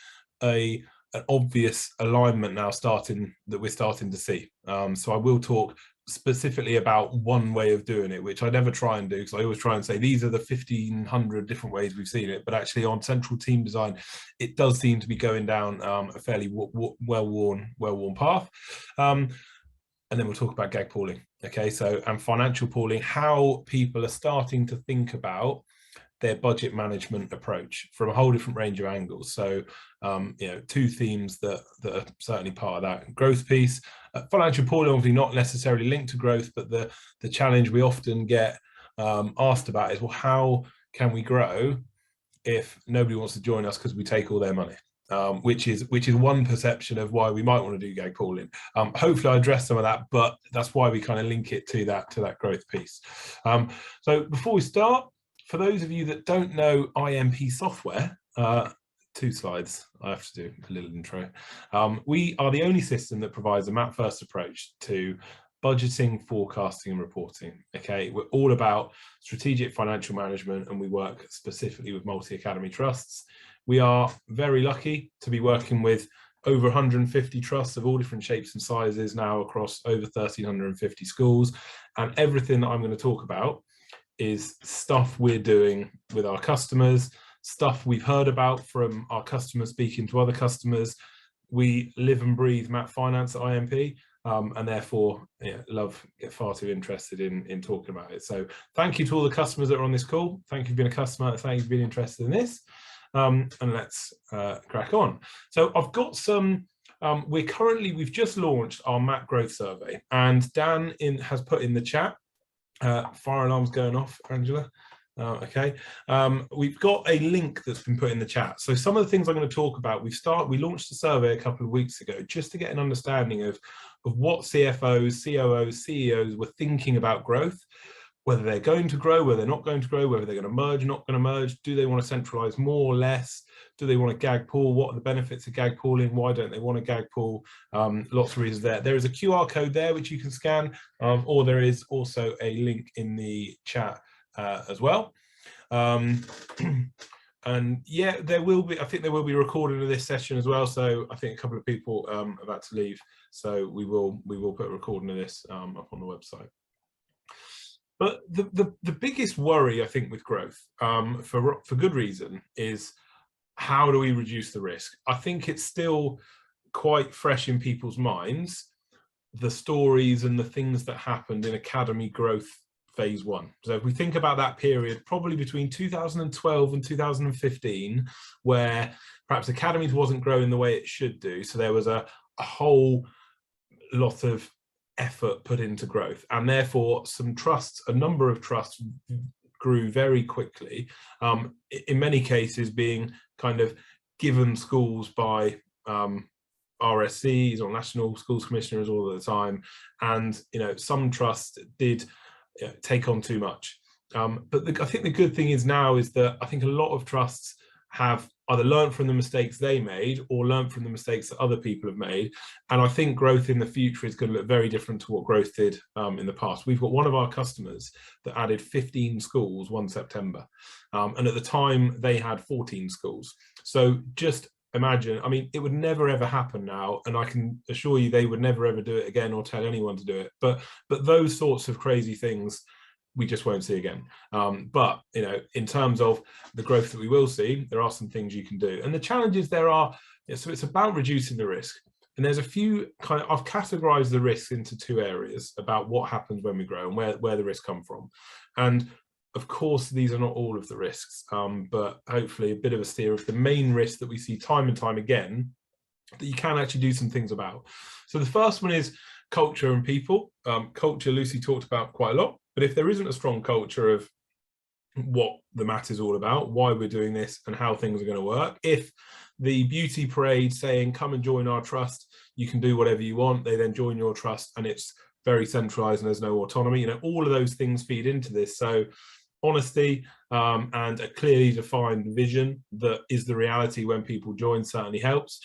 an obvious alignment now that we're starting to see. So I will talk specifically about one way of doing it, which I never try and do, because I always try and say these are the 1,500 different ways we've seen it, but actually on central team design it does seem to be going down a fairly well-worn path. And then we'll talk about gag pooling, okay, and financial pooling, how people are starting to think about their budget management approach from a whole different range of angles. So you know, 2 themes that are certainly part of that growth piece. Financial pooling obviously not necessarily linked to growth, but the challenge we often get asked about is, well, how can we grow if nobody wants to join us because we take all their money? Which is one perception of why we might want to do gag pooling. Hopefully I address some of that, but that's why we kind of link it to that growth piece. So before we start, for those of you that don't know IMP software, 2 slides, I have to do a little intro. We are the only system that provides a map-first approach to budgeting, forecasting and reporting. Okay, we're all about strategic financial management, and we work specifically with multi-academy trusts. We are very lucky to be working with over 150 trusts of all different shapes and sizes now across over 1,350 schools, and everything that I'm going to talk about is stuff we're doing with our customers, stuff we've heard about from our customers speaking to other customers. We live and breathe map finance at IMP, and therefore get far too interested in talking about it. So thank you to all the customers that are on this call. Thank you for being a customer. Thank you for being interested in this. And let's crack on. So I've got some, we've just launched our MAC growth survey, and Dan has put in the chat, fire alarms going off, Angela. Okay, we've got a link that's been put in the chat. So some of the things I'm going to talk about, we launched a survey a couple of weeks ago just to get an understanding of what CFOs, COOs, CEOs were thinking about growth, whether they're going to grow, whether they're not going to grow, whether they're going to merge, not going to merge, do they want to centralize more or less, do they want to gag pool, what are the benefits of gag pooling, why don't they want to gag pool, lots of reasons there. There is a QR code there which you can scan, or there is also a link in the chat as well. And yeah, I think there will be a recording of this session as well, so I think a couple of people are about to leave, so we will put a recording of this up on the website. But the biggest worry, I think, with growth, for good reason, is how do we reduce the risk? I think it's still quite fresh in people's minds, the stories and the things that happened in academy growth phase one. So if we think about that period, probably between 2012 and 2015, where perhaps academies wasn't growing the way it should do, so there was a whole lot of effort put into growth, and therefore a number of trusts grew very quickly, in many cases being kind of given schools by RSCs or National Schools Commissioners all the time, and some trusts did take on too much. But I think the good thing is now is that I think a lot of trusts have either learned from the mistakes they made or learned from the mistakes that other people have made. And I think growth in the future is going to look very different to what growth did in the past. We've got one of our customers that added 15 schools 1 September. And at the time they had 14 schools. So just imagine, I mean, it would never ever happen now, and I can assure you they would never ever do it again or tell anyone to do it. But those sorts of crazy things we just won't see again. But in terms of the growth that we will see, there are some things you can do, and the challenges there are. So it's about reducing the risk, and there's a few I've categorized the risks into two areas about what happens when we grow and where the risks come from. And of course, these are not all of the risks, but hopefully a bit of a steer of the main risks that we see time and time again that you can actually do some things about. So the first one is culture and people. Culture, Lucy talked about quite a lot, but if there isn't a strong culture of what the MAT is all about, why we're doing this and how things are going to work, if the beauty parade saying, come and join our trust, you can do whatever you want, they then join your trust and it's very centralized and there's no autonomy, all of those things feed into this. So honesty and a clearly defined vision that is the reality when people join certainly helps.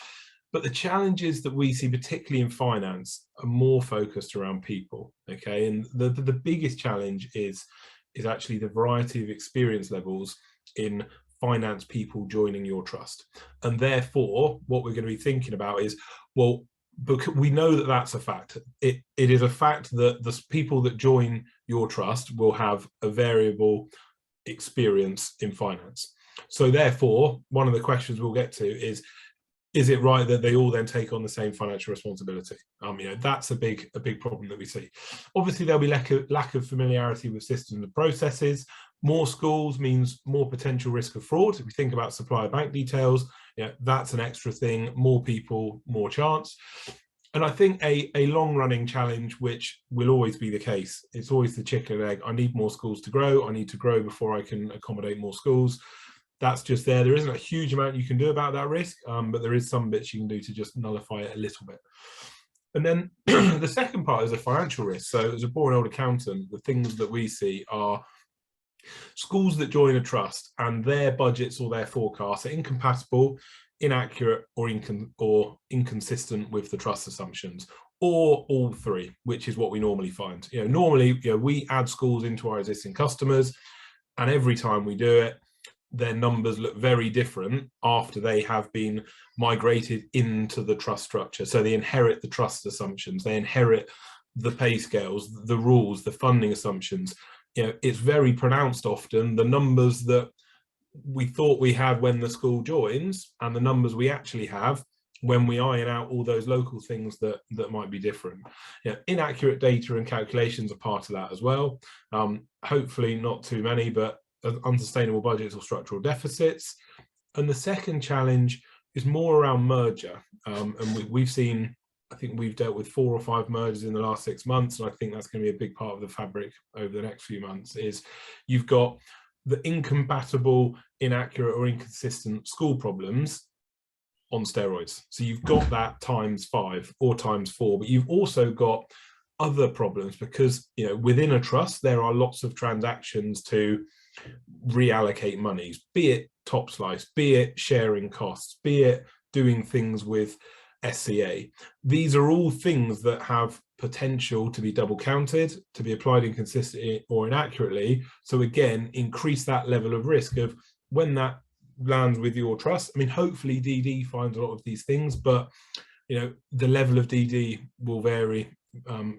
But the challenges that we see, particularly in finance, are more focused around people. Okay, and the biggest challenge is actually the variety of experience levels in finance people joining your trust. And therefore, what we're going to be thinking about is, well, because we know that that's a fact. It is a fact that the people that join your trust will have a variable experience in finance. So therefore, one of the questions we'll get to is it right that they all then take on the same financial responsibility? That's a big problem that we see. Obviously, there'll be lack of familiarity with systems and processes. More schools means more potential risk of fraud. If we think about supplier bank details, that's an extra thing. More people, more chance. And I think a long-running challenge, which will always be the case, it's always the chicken and egg. I need more schools to grow. I need to grow before I can accommodate more schools. That's just there. There isn't a huge amount you can do about that risk, but there is some bits you can do to just nullify it a little bit. And then the second part is a financial risk. So as a boring old accountant, the things that we see are schools that join a trust and their budgets or their forecasts are incompatible, inaccurate, or inconsistent with the trust assumptions, or all three, which is what we normally find. Normally, we add schools into our existing customers, and every time we do it, their numbers look very different after they have been migrated into the trust structure. So they inherit the trust assumptions, they inherit the pay scales, the rules, the funding assumptions. It's very pronounced often, the numbers that we thought we had when the school joins and the numbers we actually have when we iron out all those local things that might be different. Inaccurate data and calculations are part of that as well. Hopefully not too many, but unsustainable budgets or structural deficits. And the second challenge is more around merger. And we've seen, I think we've dealt with 4 or 5 mergers in the last 6 months, and I think that's going to be a big part of the fabric over the next few months. Is you've got the incompatible, inaccurate or inconsistent school problems on steroids. So you've got that ×5 or ×4, but you've also got other problems because, within a trust, there are lots of transactions to reallocate monies, be it top slice, be it sharing costs, be it doing things with SCA. These are all things that have potential to be double counted, to be applied inconsistently or inaccurately. So again, increase that level of risk of when that lands with your trust. I mean, hopefully DD finds a lot of these things, but the level of DD will vary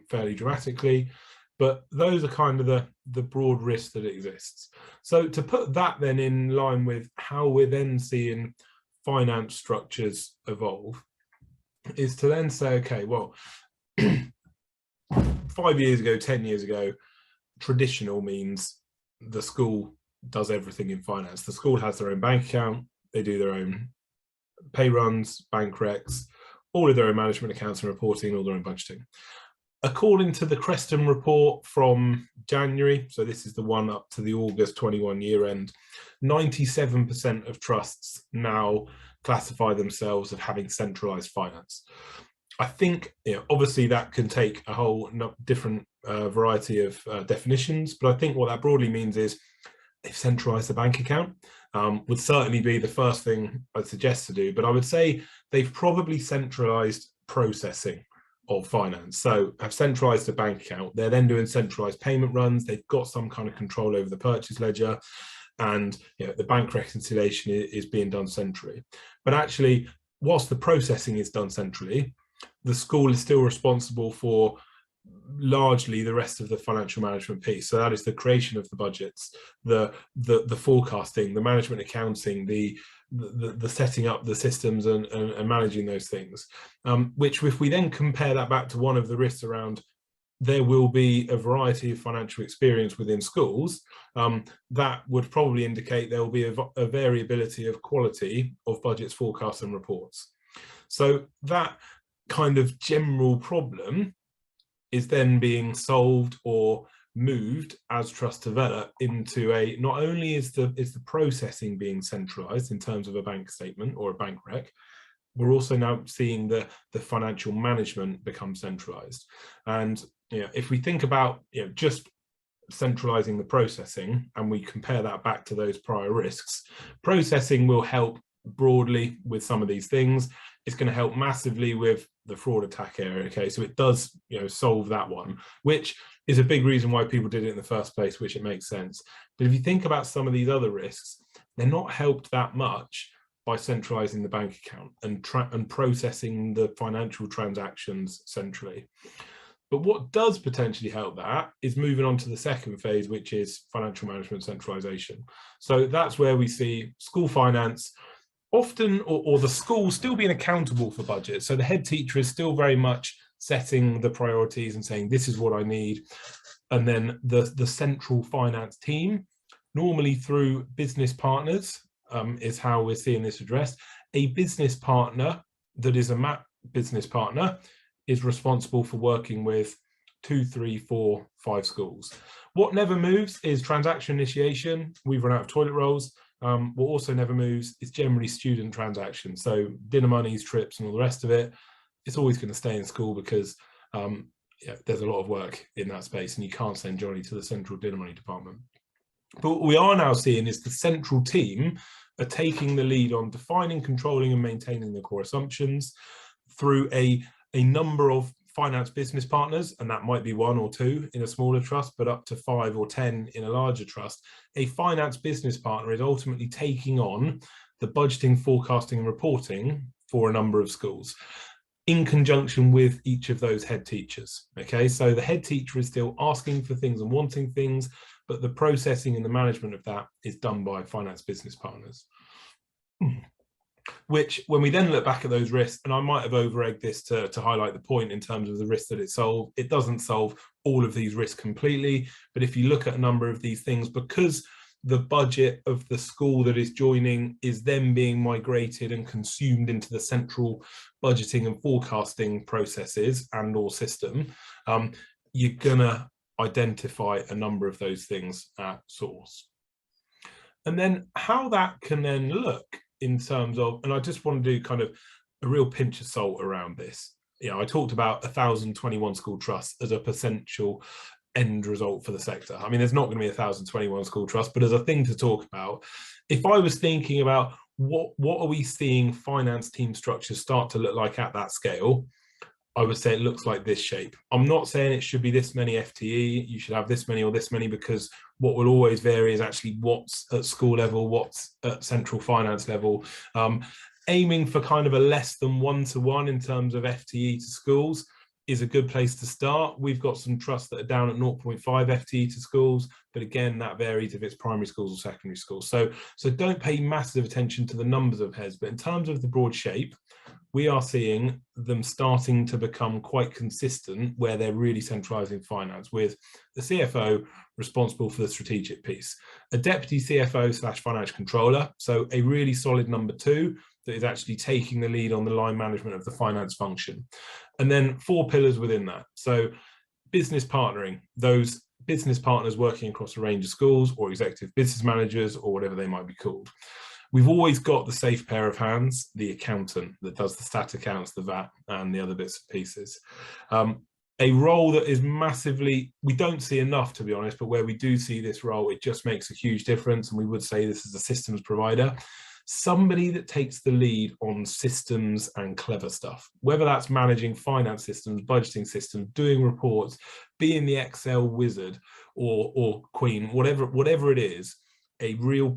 fairly dramatically. But those are kind of the broad risks that exists. So to put that then in line with how we're then seeing finance structures evolve, is to then say, okay, well, 5 years ago, 10 years ago, traditional means the school does everything in finance. The school has their own bank account, they do their own pay runs, bank recs, all of their own management accounts and reporting, all their own budgeting. According to the Creston report from January, so this is the one up to the August 21 year end, 97% of trusts now classify themselves as having centralized finance. I think, obviously that can take a whole different variety of definitions, but I think what that broadly means is they've centralized the bank account. Would certainly be the first thing I'd suggest to do, but I would say they've probably centralized processing of finance. So have centralized the bank account. They're then doing centralized payment runs. They've got some kind of control over the purchase ledger, and the bank reconciliation is being done centrally. But actually, whilst the processing is done centrally, the school is still responsible for largely the rest of the financial management piece. So that is the creation of the budgets, the forecasting, the management accounting, the setting up the systems and managing those things, which if we then compare that back to one of the risks around there will be a variety of financial experience within schools, that would probably indicate there will be a variability of quality of budgets, forecasts and reports. So that kind of general problem is then being solved or moved as trust develop into a, not only is the processing being centralized in terms of a bank statement or a bank rec, we're also now seeing the financial management become centralized. And if we think about just centralizing the processing and we compare that back to those prior risks, processing will help broadly with some of these things. It's going to help massively with the fraud attack area. Okay, so it does solve that one, which is a big reason why people did it in the first place, which it makes sense. But if you think about some of these other risks, they're not helped that much by centralizing the bank account and processing the financial transactions centrally. But what does potentially help that is moving on to the second phase, which is financial management centralization. So that's where we see school finance often, or the school still being accountable for budget. So the head teacher is still very much setting the priorities and saying, this is what I need. And then the central finance team, normally through business partners, is how we're seeing this addressed. A business partner that is a MAP business partner is responsible for working with 2, 3, 4, 5 schools. What never moves is transaction initiation. We've run out of toilet rolls. What also never moves is generally student transactions. So dinner monies, trips, and all the rest of it. It's always going to stay in school because there's a lot of work in that space, and you can't send Johnny to the central dinner money department. But what we are now seeing is the central team are taking the lead on defining, controlling, and maintaining the core assumptions through a number of finance business partners, and that might be 1 or 2 in a smaller trust, but up to 5 or 10 in a larger trust. A finance business partner is ultimately taking on the budgeting, forecasting, and reporting for a number of schools in conjunction with each of those head teachers. Okay, so the head teacher is still asking for things and wanting things, but the processing and the management of that is done by finance business partners. which when we then look back at those risks, and I might have over-egged this to highlight the point in terms of the risk that it doesn't solve all of these risks completely. But if you look at a number of these things, because the budget of the school that is joining is then being migrated and consumed into the central budgeting and forecasting processes and or system, you're gonna identify a number of those things at source. And then how that can then look in terms of, and I just want to do kind of a real pinch of salt around this. You know, I talked about 1,021 school trusts as a potential end result for the sector. I mean, there's not going to be 1,021 school trusts, but as a thing to talk about, if I was thinking about what are we seeing finance team structures start to look like at that scale, I would say it looks like this shape. I'm not saying it should be this many FTE, you should have this many or this many, because what will always vary is actually what's at school level, what's at central finance level. Aiming for kind of a less than 1-to-1 in terms of FTE to schools is a good place to start. We've got some trusts that are down at 0.5 FTE to schools, but again, that varies if it's primary schools or secondary schools. So don't pay massive attention to the numbers of heads, but in terms of the broad shape, we are seeing them starting to become quite consistent where they're really centralizing finance, with the CFO responsible for the strategic piece, a deputy CFO / financial controller, so a really solid number 2 that is actually taking the lead on the line management of the finance function. And then 4 pillars within that. So business partnering, those business partners working across a range of schools, or executive business managers, or whatever they might be called. We've always got the safe pair of hands, the accountant that does the stat accounts, the VAT, and the other bits and pieces. A role that is massively, we don't see enough, to be honest, but where we do see this role, it just makes a huge difference. And we would say this is a systems provider. Somebody that takes the lead on systems and clever stuff, whether that's managing finance systems, budgeting systems, doing reports, being the Excel wizard or queen, whatever it is, a real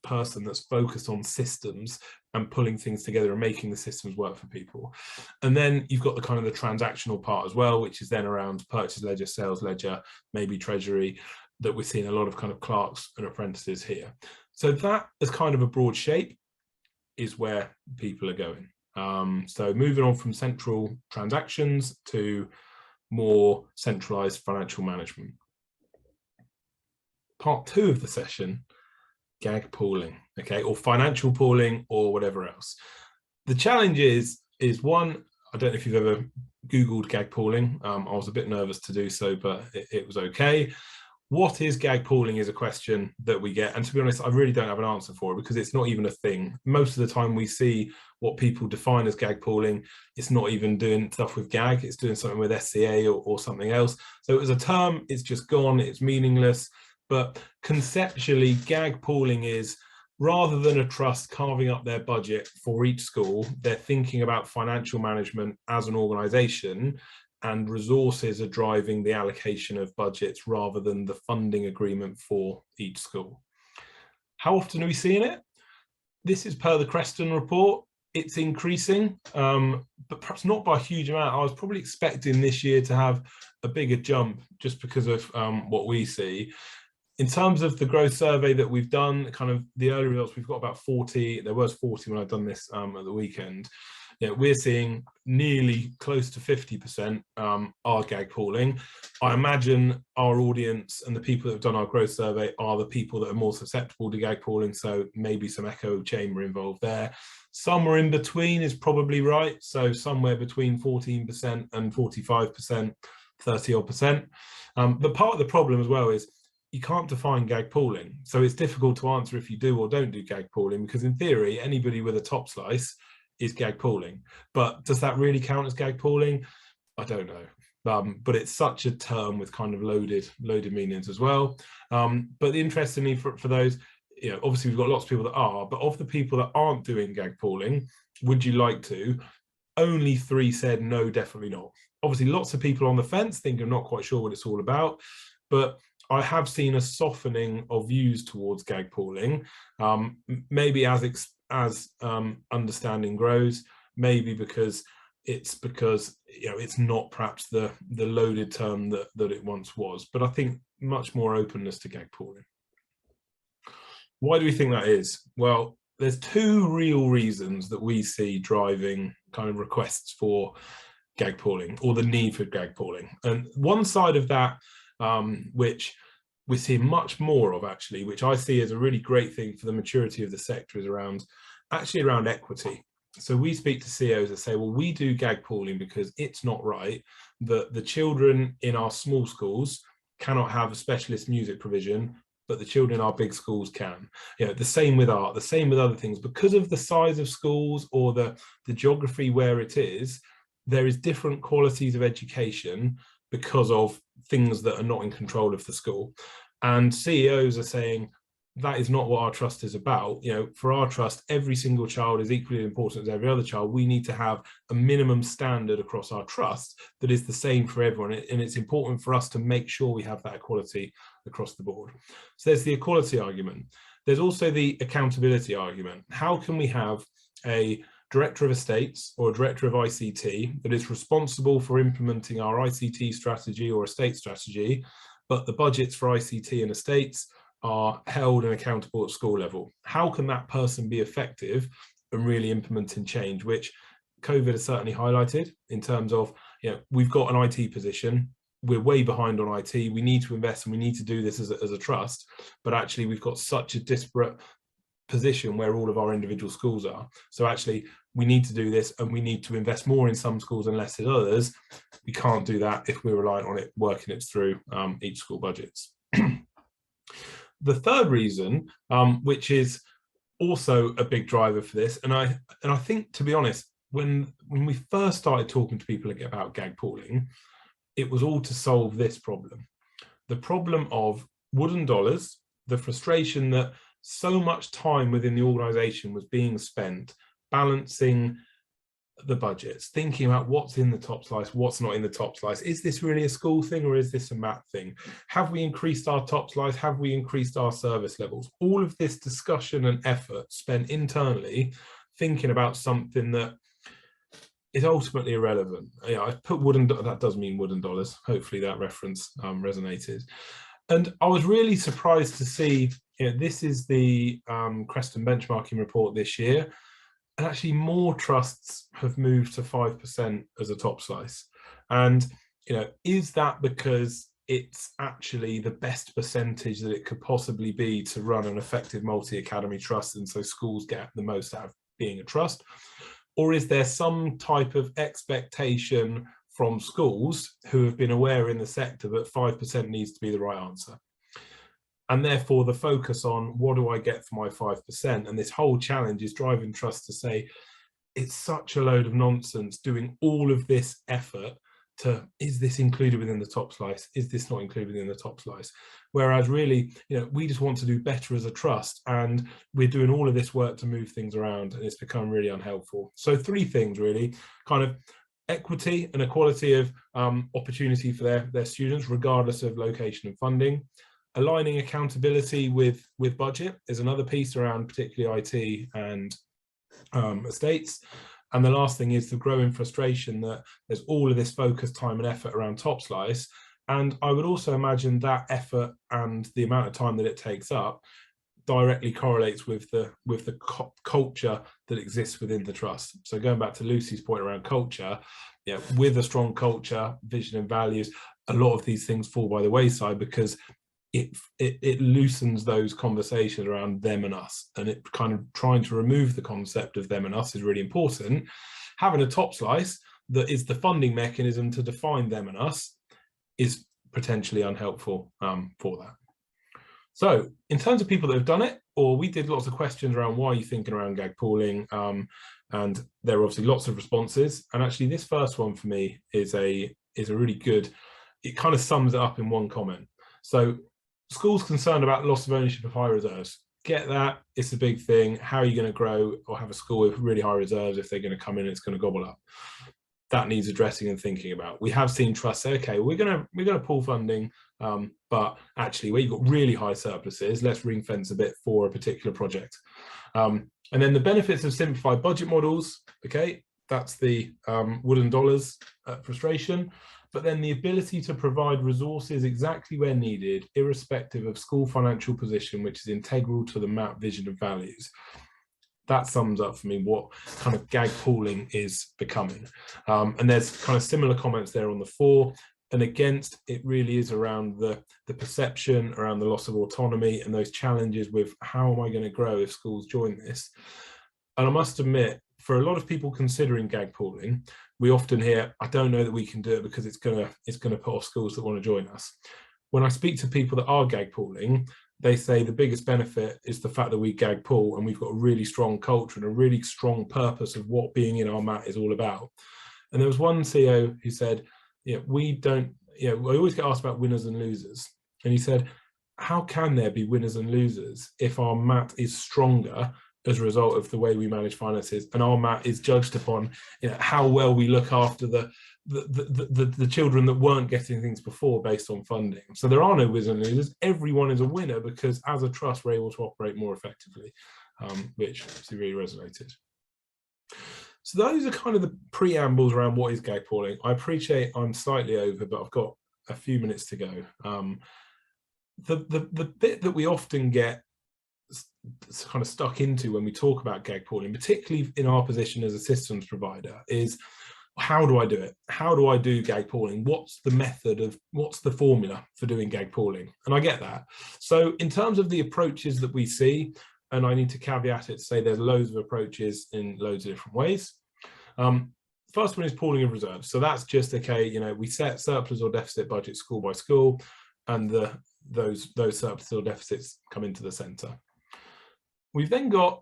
person that's focused on systems and pulling things together and making the systems work for people. And then you've got the kind of the transactional part as well, which is then around purchase ledger, sales ledger, maybe treasury, that we're seeing a lot of kind of clerks and apprentices here. So that as kind of a broad shape is where people are going. So moving on from central transactions to more centralized financial management. Part 2 of the session, gag pooling, okay, or financial pooling or whatever else. The challenge is one, I don't know if you've ever Googled gag pooling. I was a bit nervous to do so, but it was okay. What is gag pooling is a question that we get, and to be honest, I really don't have an answer for it because it's not even a thing. Most of the time we see what people define as gag pooling, it's not even doing stuff with gag, it's doing something with SCA or something else. So as a term, it's just gone, it's meaningless. But conceptually, gag pooling is, rather than a trust carving up their budget for each school, they're thinking about financial management as an organization, and resources are driving the allocation of budgets rather than the funding agreement for each school. How often are we seeing it? This is per the Creston report. It's increasing, but perhaps not by a huge amount. I was probably expecting this year to have a bigger jump just because of what we see. In terms of the growth survey that we've done, kind of the early results, we've got about 40. There was 40 when I've done this at the weekend. You know, we're seeing nearly close to 50% are gag pooling. I imagine our audience and the people that have done our growth survey are the people that are more susceptible to gag pooling, so maybe some echo chamber involved there. Somewhere in between is probably right, so somewhere between 14% and 45%, 30-odd%. But part of the problem as well is you can't define gag pooling, so it's difficult to answer if you do or don't do gag pooling, because in theory anybody with a top slice is gag pooling, but does that really count as gag pooling? I don't know, but it's such a term with kind of loaded meanings as well. But interestingly, for those, you know, obviously we've got lots of people that are, but of the people that aren't doing gag pooling, would you like to? Only 3 said no, definitely not. Obviously lots of people on the fence think I'm not quite sure what it's all about, but I have seen a softening of views towards gag pooling, maybe as understanding grows, maybe because you know it's not perhaps the loaded term that it once was, but I think much more openness to gag pooling. Why do we think that is? Well, there's two real reasons that we see driving kind of requests for gag pooling, or the need for gag pooling. And one side of that, which we're seeing much more of actually, which I see as a really great thing for the maturity of the sector, is around equity. So we speak to CEOs that say, well, we do gag pooling because it's not right that the children in our small schools cannot have a specialist music provision, but the children in our big schools can. You know, the same with art, the same with other things. Because of the size of schools or the geography where it is, there is different qualities of education because of things that are not in control of the school. And CEOs are saying, that is not what our trust is about. You know, for our trust, every single child is equally important as every other child. We need to have a minimum standard across our trust that is the same for everyone. And it's important for us to make sure we have that equality across the board. So there's the equality argument. There's also the accountability argument. How can we have a director of estates or a director of ICT that is responsible for implementing our ICT strategy or estate strategy, but the budgets for ICT and estates are held and accountable at school level? How can that person be effective and really implementing change, which COVID has certainly highlighted in terms of, you know, we've got an IT position, we're way behind on IT, we need to invest and we need to do this as a trust, but actually we've got such a disparate position where all of our individual schools are. So actually we need to do this and we need to invest more in some schools and less in others. We can't do that if we're reliant on it working it through each school budgets. The third reason, which is also a big driver for this, and I think, to be honest, when we first started talking to people about gag pooling, it was all to solve this problem. The problem of wooden dollars, the frustration that so much time within the organisation was being spent balancing the budgets, thinking about what's in the top slice, what's not in the top slice. Is this really a school thing or is this a MAT thing? Have we increased our top slice? Have we increased our service levels? All of this discussion and effort spent internally thinking about something that is ultimately irrelevant. You know, I put wooden, that does mean wooden dollars. Hopefully that reference resonated. And I was really surprised to see, you know, this is the Creston benchmarking report this year. And actually more trusts have moved to 5% as a top slice. And, you know, is that because it's actually the best percentage that it could possibly be to run an effective multi-academy trust, and so schools get the most out of being a trust? Or is there some type of expectation from schools who have been aware in the sector that 5% needs to be the right answer? And therefore the focus on what do I get for my 5%, and this whole challenge is driving trust to say, it's such a load of nonsense doing all of this effort to, is this included within the top slice? Is this not included within the top slice? Whereas really, you know, we just want to do better as a trust, and we're doing all of this work to move things around, and it's become really unhelpful. So three things really: kind of equity and equality of opportunity for their students, regardless of location and funding. Aligning accountability with budget is another piece around particularly IT and estates. And the last thing is the growing frustration that there's all of this focus, time and effort around top slice. And I would also imagine that effort and the amount of time that it takes up directly correlates with the culture that exists within the trust. So going back to Lucy's point around culture, yeah, with a strong culture, vision and values, a lot of these things fall by the wayside because it loosens those conversations around them and us, and it kind of trying to remove the concept of them and us is really important. Having a top slice that is the funding mechanism to define them and us is potentially unhelpful for that. So in terms of people that have done it, or we did lots of questions around why are you thinking around gag pooling, and there are obviously lots of responses, and actually this first one for me is a really good, it kind of sums it up in one comment. So schools concerned about loss of ownership of high reserves. Get that, it's a big thing. How are you going to grow or have a school with really high reserves if they're going to come in and it's going to gobble up? That needs addressing and thinking about. We have seen trusts say, okay, we're going to pull funding, but actually where you've got really high surpluses, let's ring fence a bit for a particular project. And then the benefits of simplified budget models, okay, that's the wooden dollars frustration. But then the ability to provide resources exactly where needed, irrespective of school financial position, which is integral to the MAP vision and values. that sums up for me what kind of gag pooling is becoming. And there's kind of similar comments there on the for and against. It really is around the perception, around the loss of autonomy and those challenges with how am I going to grow if schools join this. And I must admit, for a lot of people considering gag pooling, we often hear, I don't know that we can do it because it's going to put off schools that want to join us. When I speak to people that are gag pooling, they say the biggest benefit is the fact that we gag pool and we've got a really strong culture and a really strong purpose of what being in our mat is all about. And there was one CEO who said, we always get asked about winners and losers. And he said, how can there be winners and losers if our mat is stronger as a result of the way we manage finances, and our mat is judged upon how well we look after the children that weren't getting things before based on funding. So there are no winners and losers. Everyone is a winner because as a trust we're able to operate more effectively, which obviously really resonated. So those are kind of the preambles around what is gag pooling. I appreciate I'm slightly over, but I've got a few minutes to go. The bit that we often get kind of stuck into when we talk about gag pooling, particularly in our position as a systems provider, is how do I do it? How do I do gag pooling? What's the method of, what's the formula for doing gag pooling? And I get that. So in terms of the approaches that we see, and I need to caveat it to say there's loads of approaches in loads of different ways. First one is pooling of reserves. So that's just, okay, we set surplus or deficit budget school by school, and those surplus or deficits come into the centre. We've then got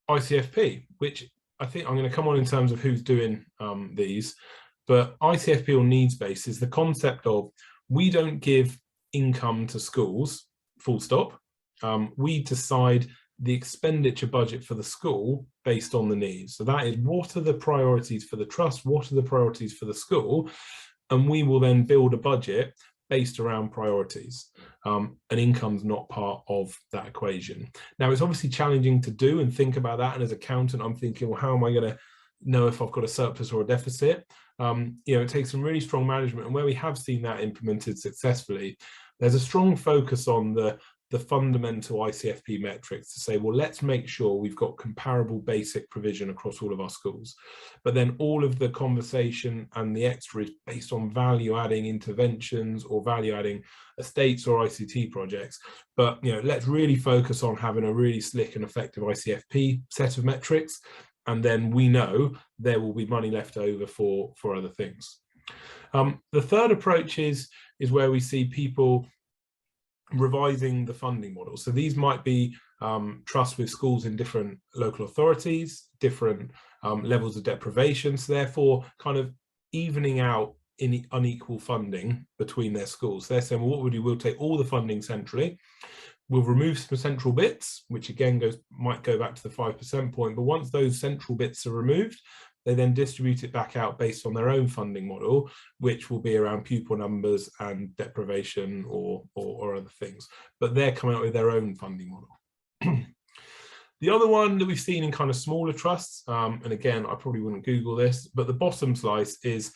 ICFP, which I think I'm going to come on in terms of who's doing these, but ICFP or needs-based is the concept of we don't give income to schools, full stop. We decide the expenditure budget for the school based on the needs. So that is, what are the priorities for the trust, what are the priorities for the school, and we will then build a budget based around priorities, and income's not part of that equation. Now, it's obviously challenging to do and think about that, and as an accountant, I'm thinking, well, how am I going to know if I've got a surplus or a deficit? It takes some really strong management, and where we have seen that implemented successfully, there's a strong focus on the fundamental ICFP metrics to say, well, let's make sure we've got comparable basic provision across all of our schools. But then all of the conversation and the extra is based on value-adding interventions or value-adding estates or ICT projects. But let's really focus on having a really slick and effective ICFP set of metrics, and then we know there will be money left over for other things. The third approach is where we see people revising the funding model. So these might be trusts with schools in different local authorities, different levels of deprivation, so therefore kind of evening out in unequal funding between their schools. They're saying, well, what we'll do, we'll take all the funding centrally, we'll remove some central bits, which again might go back to the 5% point, but once those central bits are removed, they then distribute it back out based on their own funding model, which will be around pupil numbers and deprivation or other things. But they're coming up with their own funding model. The other one that we've seen in kind of smaller trusts, and again, I probably wouldn't Google this, but the bottom slice is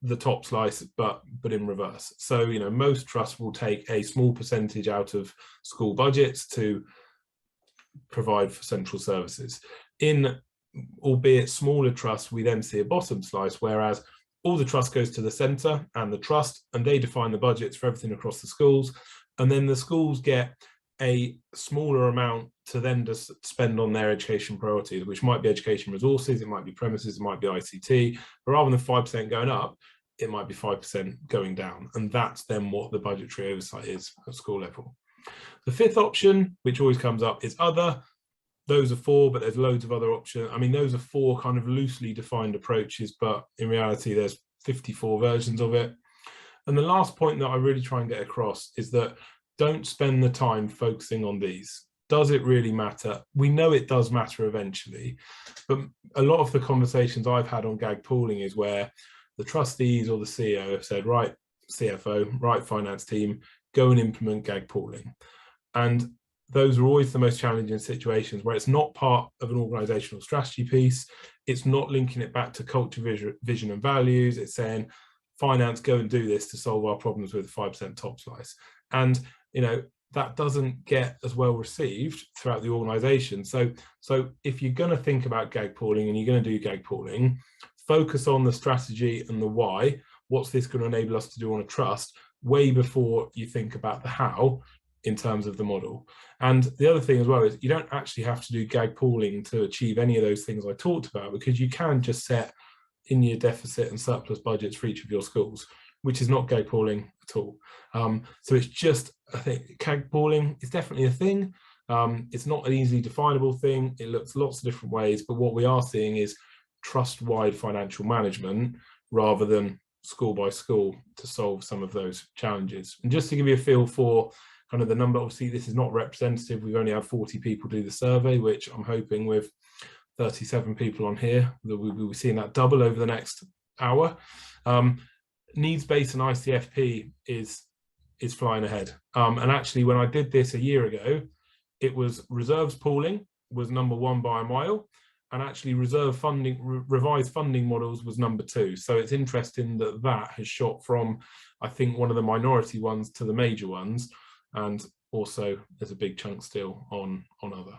the top slice, but in reverse. So most trusts will take a small percentage out of school budgets to provide for central services. In albeit smaller trusts, we then see a bottom slice, whereas all the trust goes to the centre and the trust, and they define the budgets for everything across the schools, and then the schools get a smaller amount to then just spend on their education priorities, which might be education resources, it might be premises, it might be ICT, but rather than 5% going up, it might be 5% going down, and that's then what the budgetary oversight is at school level. The fifth option, which always comes up, is other. Those are four, but there's loads of other options. I mean, those are four kind of loosely defined approaches, but in reality, there's 54 versions of it. And the last point that I really try and get across is that don't spend the time focusing on these. Does it really matter? We know it does matter eventually, but a lot of the conversations I've had on gag pooling is where the trustees or the CEO have said, right, CFO, right, finance team, go and implement gag pooling. And those are always the most challenging situations where it's not part of an organizational strategy piece. It's not linking it back to culture, vision and values. It's saying, finance, go and do this to solve our problems with 5% top slice. And that doesn't get as well received throughout the organization. So if you're going to think about gag pooling and you're going to do gag pooling, focus on the strategy and the why. What's this going to enable us to do on a trust, way before you think about the how in terms of the model. And the other thing as well is you don't actually have to do gag pooling to achieve any of those things I talked about, because you can just set in-year deficit and surplus budgets for each of your schools, which is not gag pooling at all. So it's just, I think gag pooling is definitely a thing. It's not an easily definable thing. It looks lots of different ways, but what we are seeing is trust-wide financial management rather than school by school to solve some of those challenges. And just to give you a feel for kind of the number, obviously this is not representative. We've only had 40 people do the survey, which I'm hoping with 37 people on here that we will be seeing that double over the next hour. Needs-based and ICFP is flying ahead. And actually, when I did this a year ago, it was reserves pooling was number 1 by a mile, and actually reserve funding, revised funding models was number 2. So it's interesting that that has shot from, I think, one of the minority ones to the major ones, and also there's a big chunk still on other.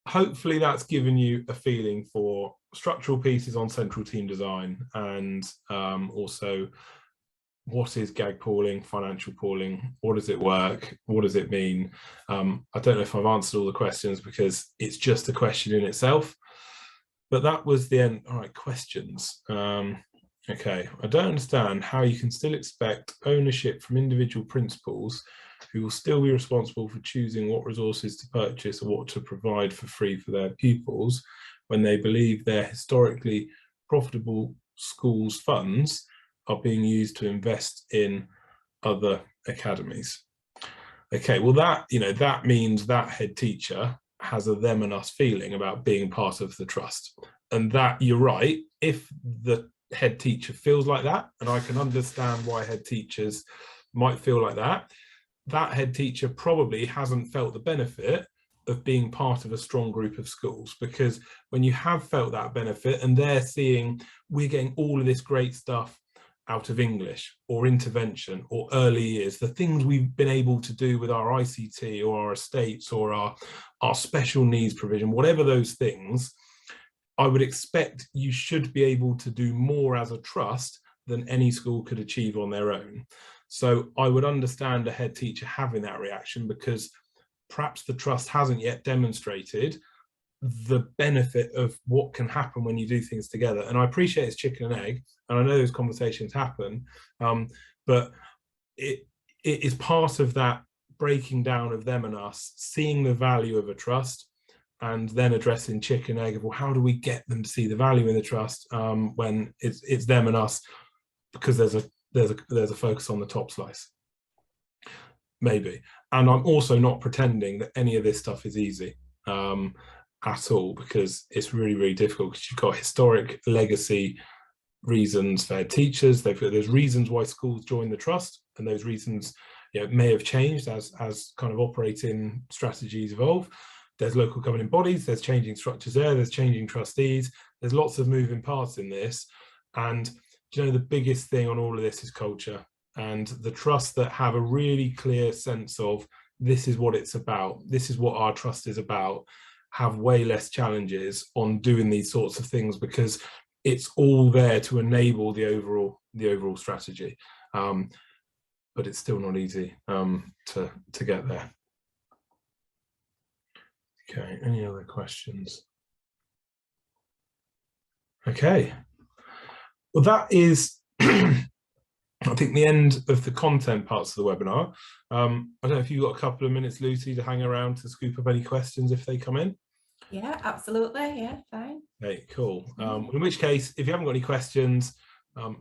Hopefully that's given you a feeling for structural pieces on central team design, and also what is gag pooling, financial pooling, what does it work, what does it mean? I don't know if I've answered all the questions because it's just a question in itself, but that was the end. All right, questions. Okay, I don't understand how you can still expect ownership from individual principals who will still be responsible for choosing what resources to purchase or what to provide for free for their pupils when they believe their historically profitable schools' funds are being used to invest in other academies. Okay, well that, you know, that means that head teacher has a them and us feeling about being part of the trust. And that, you're right, if the head teacher feels like that, and I can understand why head teachers might feel like that, that head teacher probably hasn't felt the benefit of being part of a strong group of schools, because when you have felt that benefit and they're seeing we're getting all of this great stuff out of English or intervention or early years, the things we've been able to do with our ICT or our estates or our special needs provision, whatever those things, I would expect you should be able to do more as a trust than any school could achieve on their own. So I would understand a head teacher having that reaction, because perhaps the trust hasn't yet demonstrated the benefit of what can happen when you do things together. And I appreciate it's chicken and egg, and I know those conversations happen, but it is part of that breaking down of them and us, seeing the value of a trust, and then addressing chicken and egg of, well, how do we get them to see the value in the trust when it's them and us, because there's a focus on the top slice, maybe. And I'm also not pretending that any of this stuff is easy at all, because it's really, really difficult, because you've got historic legacy reasons for teachers. There's reasons why schools join the trust, and those reasons, you know, may have changed as kind of operating strategies evolve. There's local governing bodies, there's changing structures there's changing trustees, there's lots of moving parts in this. And you know, the biggest thing on all of this is culture, and the trusts that have a really clear sense of this is what it's about, this is what our trust is about, have way less challenges on doing these sorts of things, because it's all there to enable the overall strategy. But it's still not easy to get there. Okay, any other questions? Okay, well, that is I think the end of the content parts of the webinar. I don't know if you've got a couple of minutes, Lucy, to hang around to scoop up any questions if they come in. Yeah, absolutely. Yeah, fine. Okay, cool. In which case, if you haven't got any questions, go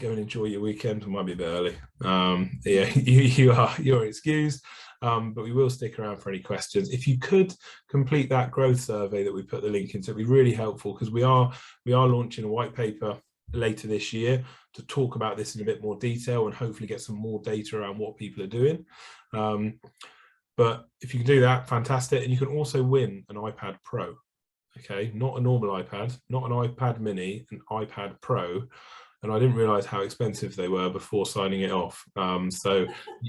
and enjoy your weekend. It might be a bit early. Yeah, you're excused, but we will stick around for any questions. If you could complete that growth survey that we put the link into, it'd be really helpful, because we are launching a white paper later this year to talk about this in a bit more detail and hopefully get some more data around what people are doing. But if you can do that, fantastic. And you can also win an iPad Pro. Okay, not a normal iPad, not an iPad mini, an iPad Pro. and I didn't realize how expensive they were before signing it off. So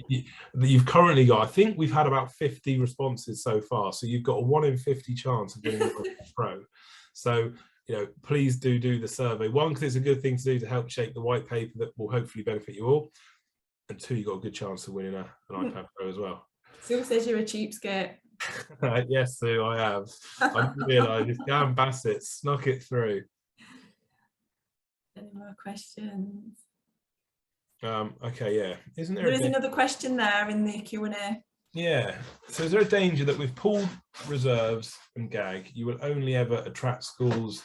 you've currently got, I think we've had about 50 responses so far. So you've got a 1 in 50 chance of winning a Pro. So, you know, please do the survey. 1, because it's a good thing to do to help shape the white paper that will hopefully benefit you all. And 2, you've got a good chance of winning an iPad Pro as well. Sue says you're a cheapskate. Yes, Sue, I have. I didn't realise this Gavin Bassett snuck it through. Any more questions? Okay, yeah. Isn't there? There is another question there in the Q&A. Yeah. So is there a danger that with pooled reserves and GAG, you will only ever attract schools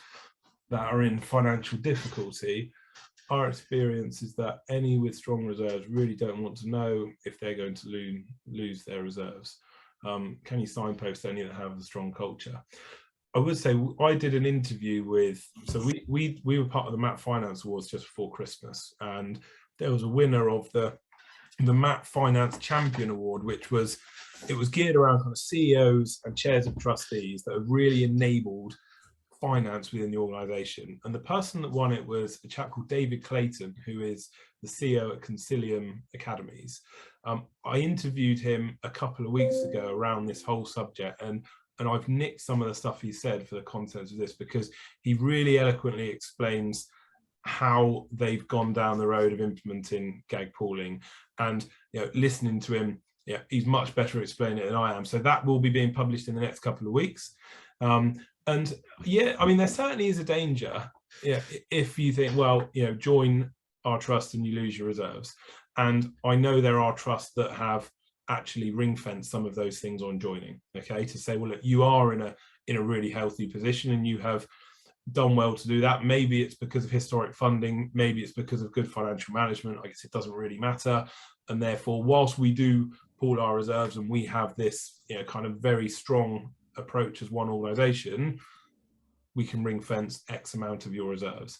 that are in financial difficulty? Our experience is that any with strong reserves really don't want to know if they're going to lose their reserves. Can you signpost any that have a strong culture? I would say I did an interview with, so we were part of the MAP Finance Awards just before Christmas, and there was a winner of the MAP Finance Champion Award, which was, it was geared around kind of CEOs and chairs of trustees that have really enabled finance within the organisation. And the person that won it was a chap called David Clayton, who is the CEO at Concilium Academies. I interviewed him a couple of weeks ago around this whole subject, and I've nicked some of the stuff he said for the contents of this, because he really eloquently explains how they've gone down the road of implementing GAG pooling. And, you know, listening to him, yeah, he's much better at explaining it than I am. So that will be being published in the next couple of weeks. And yeah, I mean, there certainly is a danger, yeah, if you think, well, you know, join our trust and you lose your reserves. And I know there are trusts that have actually ring-fenced some of those things on joining, okay, to say, well, look, you are in a really healthy position and you have done well to do that. Maybe it's because of historic funding, maybe it's because of good financial management. I guess it doesn't really matter. And therefore, whilst we do pool our reserves and we have this, you know, kind of very strong approach as one organisation, we can ring fence X amount of your reserves.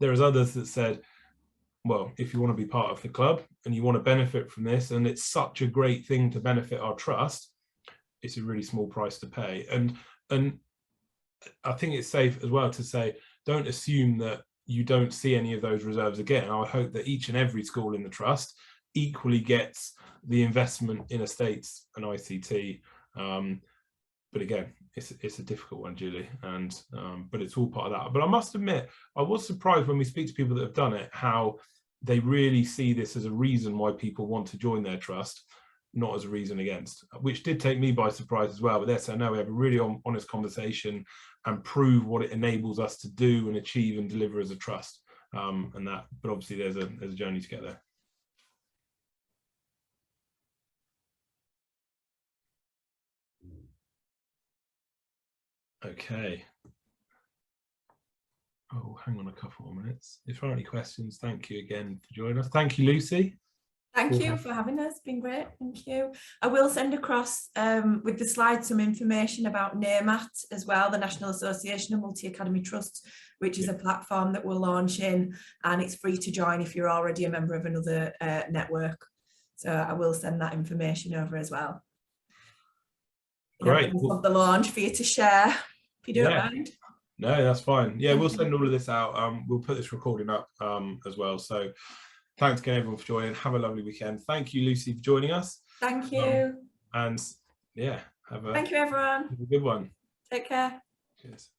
There's others that said, well, if you want to be part of the club and you want to benefit from this, and it's such a great thing to benefit our trust, it's a really small price to pay. And I think it's safe as well to say, don't assume that you don't see any of those reserves again. I hope that each and every school in the trust equally gets the investment in estates and ICT. But again, it's a difficult one, Julie, and but it's all part of that. But I must admit, I was surprised when we speak to people that have done it, how they really see this as a reason why people want to join their trust, not as a reason against, which did take me by surprise as well. But that's, I know we have a really honest conversation and prove what it enables us to do and achieve and deliver as a trust, and that. But obviously, there's a journey to get there. Okay. Oh, hang on a couple more minutes. If there are any questions, thank you again for joining us. Thank you, Lucy. Thank you for having us. It's been great. Thank you. I will send across with the slides some information about NAMAT as well, the National Association of Multi-Academy Trusts, which is a platform that we're launching, and it's free to join if you're already a member of another network. So I will send that information over as well. Great. Of the launch for you to share, if you don't mind. No, that's fine. Yeah, we'll send all of this out. We'll put this recording up as well. So thanks again, everyone, for joining. Have a lovely weekend. Thank you, Lucy, for joining us. Thank you. And yeah, thank you, everyone. Have a good one. Take care. Cheers.